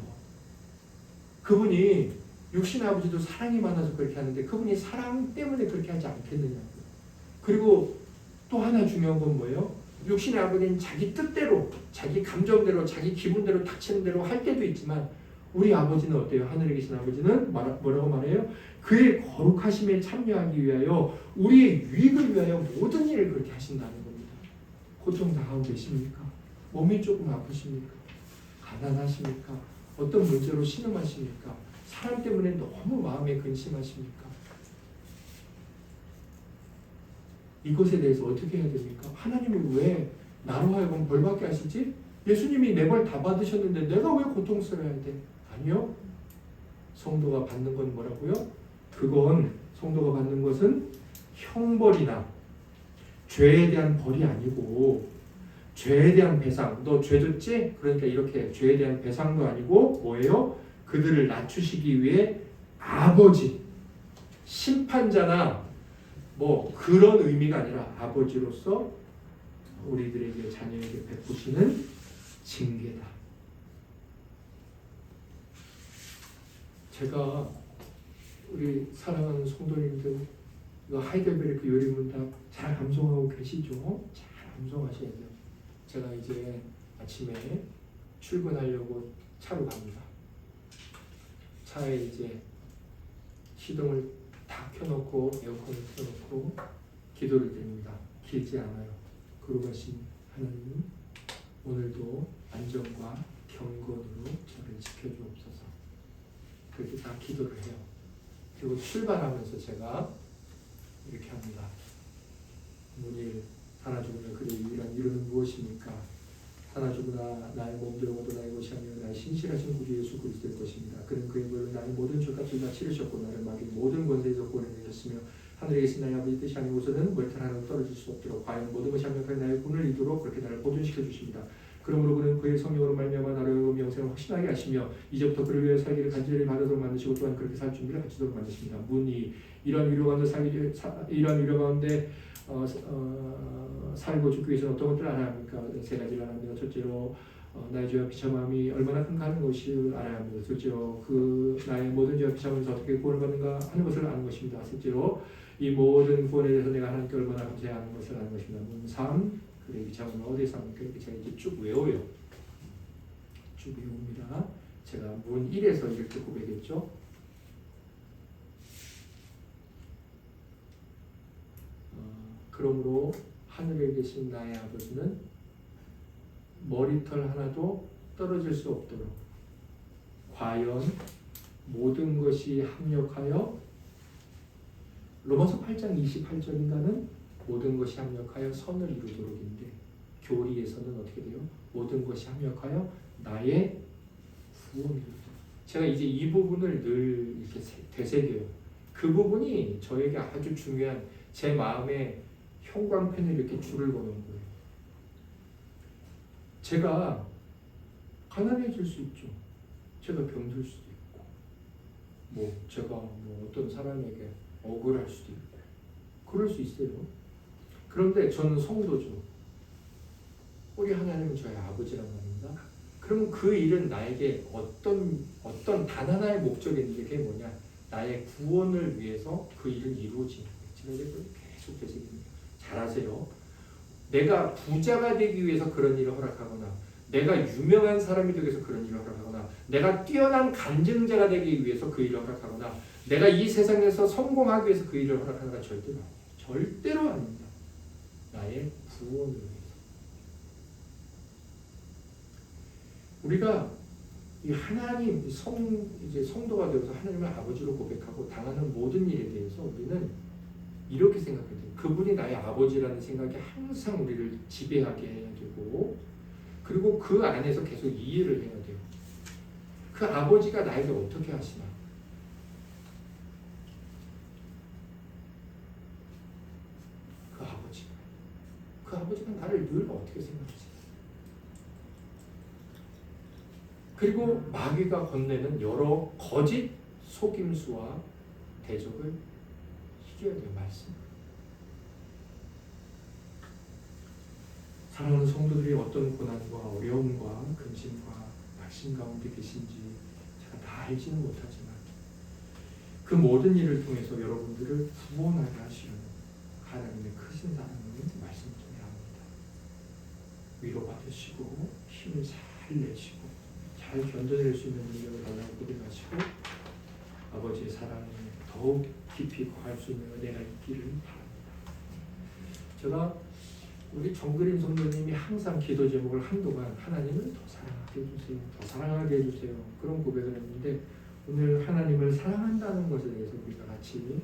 그분이 육신의 아버지도 사랑이 많아서 그렇게 하는데 그분이 사랑 때문에 그렇게 하지 않겠느냐고요. 그리고 또 하나 중요한 건 뭐예요? 육신의 아버지는 자기 뜻대로, 자기 감정대로, 자기 기분대로 닥치는 대로 할 때도 있지만 우리 아버지는 어때요? 하늘에 계신 아버지는 뭐라고 말해요? 그의 거룩하심에 참여하기 위하여 우리의 유익을 위하여 모든 일을 그렇게 하신다는 겁니다. 고통 당하고 계십니까? 몸이 조금 아프십니까? 가난하십니까? 어떤 문제로 신음하십니까? 사람 때문에 너무 마음에 근심하십니까? 이것에 대해서 어떻게 해야 됩니까? 하나님이 왜 나로 하여금 벌받게 하시지? 예수님이 내 벌 다 받으셨는데 내가 왜 고통스러워야 돼? 아니요. 성도가 받는 건 뭐라고요? 그건 성도가 받는 것은 형벌이나 죄에 대한 벌이 아니고 죄에 대한 배상. 너 죄 졌지? 그러니까 이렇게 죄에 대한 배상도 아니고 뭐예요? 그들을 낮추시기 위해 아버지, 심판자나 뭐 그런 의미가 아니라 아버지로서 우리들에게 자녀에게 베푸시는 징계다. 제가 우리 사랑하는 성도님들 이거 하이델베르크 요리문답 잘 암송하고 계시죠? 잘 암송하셔야 돼요. 제가 이제 아침에 출근하려고 차로 갑니다. 차에 이제 시동을 다 켜놓고 에어컨을 켜놓고 기도를 드립니다. 길지 않아요. 그러가신 하나님 오늘도 안전과 경건으로 저를 지켜주옵소서. 그렇게 다 기도를 해요. 그리고 출발하면서 제가 이렇게 합니다. 문일 하나 죽으나 그의 유일한 이유는 무엇입니까? 하나 죽으나 나의 몸들어가도 나의 것이 아니라 나의 신실하신 구주 예수 그리스도의 것입니다. 그는 그의 물로 나의 모든 죄값을 다 치르셨고 나를 막인 모든 권세에서 구원해내셨으며 하늘에 계신 나의 아버지 뜻이 아니고서는 멸탄 하나도 떨어질 수 없도록 과연 모든 것이 합력하여 나의 군을 이루도록 그렇게 나를 보존시켜 주십니다. 그러므로 그는 그의 성령으로 말미암아 나를 영생을 확신하게 하시며 이제부터 그를 위해 살기를 간절히 받아도록 만드시고 또한 그렇게 살 준비를 갖추도록 만드십니다. 문이 이런 위로 가운데 살고 죽기 위해서는 어떤 것들을 알아야 합니까? 세 가지를 알아야 합니다. 첫째로 나의 죄와 비참함이 얼마나 큰가 하는 것을 알아야 합니다. 둘째로 그 나의 모든 죄와 비참함에서 어떻게 구원을 받는가 하는 것을 아는 것입니다. 셋째로 이 모든 구원에 대해서 내가 하나님께 얼마나 감사해야 하는 것을 아는 것입니다. 문 3. 그래 비참함은 어디에서 합니까? 이렇게 제가 이제 쭉 외워요. 쭉 외웁니다. 제가 문 1에서 이렇게 고백했죠. 그러므로 하늘에 계신 나의 아버지는 머리털 하나도 떨어질 수 없도록 과연 모든 것이 합력하여 로마서 8장 28절인가는 모든 것이 합력하여 선을 이루도록인데 교리에서는 어떻게 돼요? 모든 것이 합력하여 나의 구원을 이루도록. 제가 이제 이 부분을 늘 이렇게 되새겨요. 그 부분이 저에게 아주 중요한 제 마음에 형광펜을 이렇게 줄을 거는 거예요. 제가 가난해질 수 있죠. 제가 병들 수도 있고, 제가 어떤 사람에게 억울할 수도 있고, 그럴 수 있어요. 그런데 저는 성도죠. 우리 하나님은 저의 아버지란 말입니다. 그러면 그 일은 나에게 어떤 단 하나의 목적이 있는데 그게 뭐냐? 나의 구원을 위해서 그 일을 이루어지는 거예요. 제가 이제 계속 되새깁니다. 잘하세요. 내가 부자가 되기 위해서 그런 일을 허락하거나 내가 유명한 사람이 되기 위해서 그런 일을 허락하거나 내가 뛰어난 간증자가 되기 위해서 그 일을 허락하거나 내가 이 세상에서 성공하기 위해서 그 일을 허락하는 건 절대로 아니에요. 절대로 아닙니다. 나의 구원을 위해서. 우리가 이 하나님 이제 성도가 되어서 하나님을 아버지로 고백하고 당하는 모든 일에 대해서 우리는 이렇게 생각해야 돼요. 그분이 나의 아버지라는 생각이 항상 우리를 지배하게 해야 되고 그리고 그 안에서 계속 이해를 해야 돼요. 그 아버지가 나에게 어떻게 하시나? 그 아버지가 나를 늘 어떻게 생각하시나? 그리고 마귀가 건네는 여러 거짓 속임수와 대적을 이겨야 돼요. 말씀. 사랑하는 성도들이 어떤 고난과 어려움과 근심과 낙심 가운데 계신지 제가 다 알지는 못하지만 그 모든 일을 통해서 여러분들을 구원하게 하시는 하나님의 크신 사랑을 말씀 통해 합니다. 위로받으시고 힘을 잘 내시고 잘 견뎌낼 수 있는 능력을 달라고 고백하시고 아버지의 사랑에 더욱 깊이 거할 수 있는 은혜가 있기를 바랍니다. 제가 우리 정그림 성도님이 항상 기도 제목을 한동안 하나님을 더 사랑하게 해주세요. 더 사랑하게 해주세요. 그런 고백을 했는데 오늘 하나님을 사랑한다는 것에 대해서 우리가 같이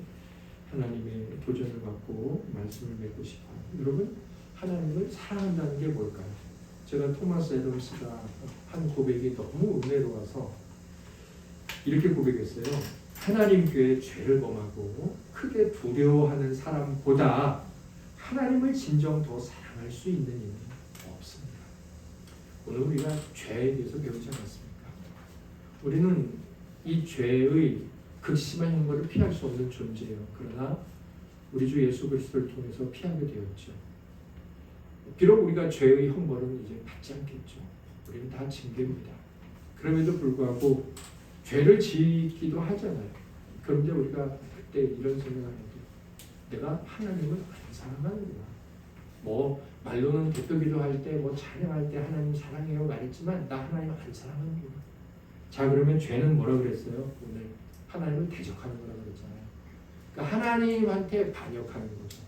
하나님의 도전을 받고 말씀을 맺고 싶어요. 여러분, 하나님을 사랑한다는 게 뭘까요? 제가 토마스 애덤스가 한 고백이 너무 은혜로워서 이렇게 고백했어요. 하나님께 죄를 범하고 크게 두려워하는 사람보다 하나님을 진정 더 사랑할 수 있는 이는 없습니다. 오늘 우리가 죄에 대해서 배우지 않았습니까? 우리는 이 죄의 극심한 형벌을 피할 수 없는 존재예요. 그러나 우리 주 예수 그리스도를 통해서 피하게 되었죠. 비록 우리가 죄의 형벌은 이제 받지 않겠죠. 우리는 다 징계입니다. 그럼에도 불구하고 죄를 지기도 하잖아요. 그런데 우리가 그때 이런 생각을 해요. 내가 하나님을 안 사랑하는구나. 뭐 말로는 대표기도 할 때 뭐 찬양할 때 하나님 사랑해요 말했지만 나 하나님 안 사랑하는구나. 자, 그러면 죄는 뭐라 그랬어요? 오늘 하나님을 대적하는 거라고 그랬잖아요. 그러니까 하나님한테 반역하는 거죠.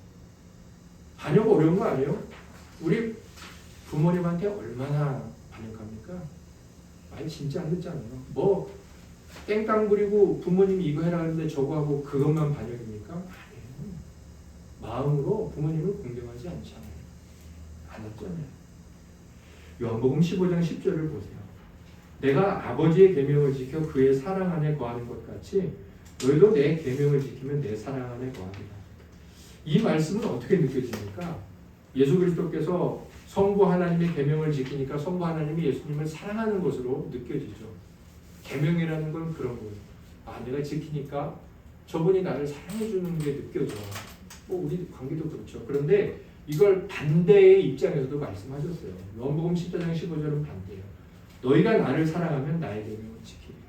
반역 어려운 거 아니에요? 우리 부모님한테 얼마나 반역합니까? 말 진짜 안 듣잖아요. 뭐 땡깡 부리고 부모님이 이거 해라 하는데 저거 하고 그것만 반역입니까? 아니에요. 마음으로 부모님을 공경하지 않잖아요. 안 했잖아요. 요한복음 15장 10절을 보세요. 내가 아버지의 계명을 지켜 그의 사랑 안에 거하는 것 같이 너희도 내 계명을 지키면 내 사랑 안에 거하리라. 이 말씀은 어떻게 느껴집니까? 예수 그리스도께서 성부 하나님의 계명을 지키니까 성부 하나님이 예수님을 사랑하는 것으로 느껴지죠. 계명이라는 건 그런 거예요. 아, 내가 지키니까 저분이 나를 사랑해 주는 게 느껴져. 뭐 우리 관계도 그렇죠. 그런데 이걸 반대의 입장에서도 말씀하셨어요. 요한복음 14장 15절은 반대예요. 너희가 나를 사랑하면 나의 계명을 지키리라.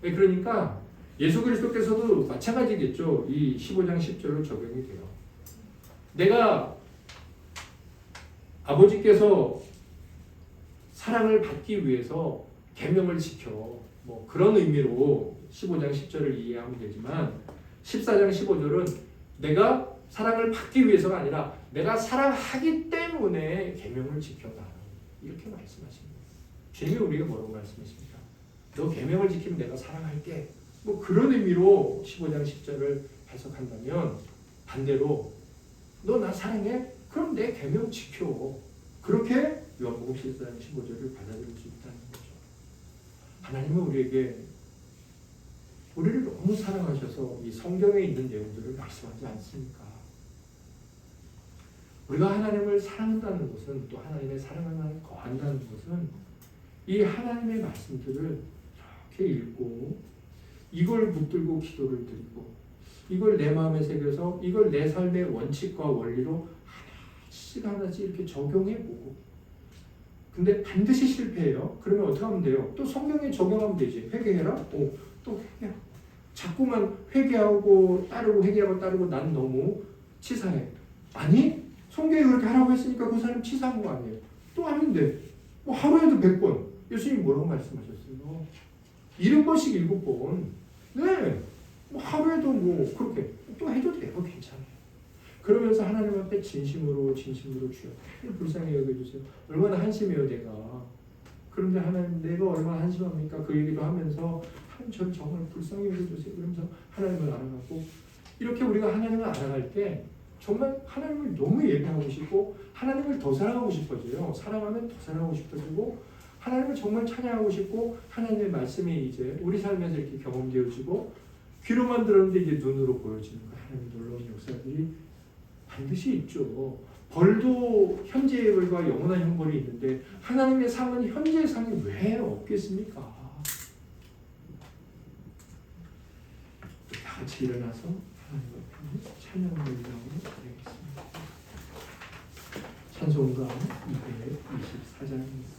그러니까 예수 그리스도께서도 마찬가지겠죠. 이 15장 10절로 적용이 돼요. 내가 아버지께서 사랑을 받기 위해서 계명을 지켜 뭐 그런 의미로 15장 10절을 이해하면 되지만 14장 15절은 내가 사랑을 받기 위해서가 아니라 내가 사랑하기 때문에 계명을 지켜라 이렇게 말씀하십니다. 주님이 우리가 뭐라고 말씀하십니까? 너 계명을 지키면 내가 사랑할게. 뭐 그런 의미로 15장 10절을 해석한다면 반대로 너 나 사랑해? 그럼 내 계명 지켜. 그렇게 요한복음 14장 15절을 받아들일 수 있다는 거죠. 하나님은 우리를 너무 사랑하셔서 이 성경에 있는 내용들을 말씀하지 않습니까? 우리가 하나님을 사랑한다는 것은 또 하나님의 사랑 안에 거한다는 것은 이 하나님의 말씀들을 이렇게 읽고 이걸 붙들고 기도를 드리고 이걸 내 마음에 새겨서 이걸 내 삶의 원칙과 원리로 하나씩 이렇게 적용해보고 근데 반드시 실패해요. 그러면 어떻게 하면 돼요? 또 성경에 적용하면 되지. 회개해라? 또 회개하고 자꾸만 회개하고 따르고 회개하고 따르고 난 너무 치사해. 아니? 성경에 그렇게 하라고 했으니까 그 사람 치사한 거 아니에요. 또 하면 돼. 뭐 하루에도 100번. 예수님이 뭐라고 말씀하셨어요? 70번씩 7번. 네. 뭐 하루에도 뭐 그렇게 또 해도 돼요. 괜찮아요. 그러면서 하나님 앞에 진심으로 주여 불쌍히 여겨주세요. 얼마나 한심해요 내가. 그런데 하나님 내가 얼마나 한심합니까? 그 얘기도 하면서 하나님 저를 정말 불쌍히 여겨주세요. 그러면서 하나님을 알아가고 이렇게 우리가 하나님을 알아갈 때 정말 하나님을 너무 예배하고 싶고 하나님을 더 사랑하고 싶어져요. 사랑하면 더 사랑하고 싶어지고 하나님을 정말 찬양하고 싶고 하나님의 말씀이 이제 우리 삶에서 이렇게 경험되어지고 귀로만 들었는데 이제 눈으로 보여지는 거 하나님의 놀라운 역사들이 반드시 있죠. 벌도 현재의 벌과 영원한 형벌이 있는데 하나님의 상은 현재의 상이 왜 없겠습니까? 다 같이 일어나서 하나님 앞에 찬양을 드리려고 드리겠습니다. 찬송가 224장입니다.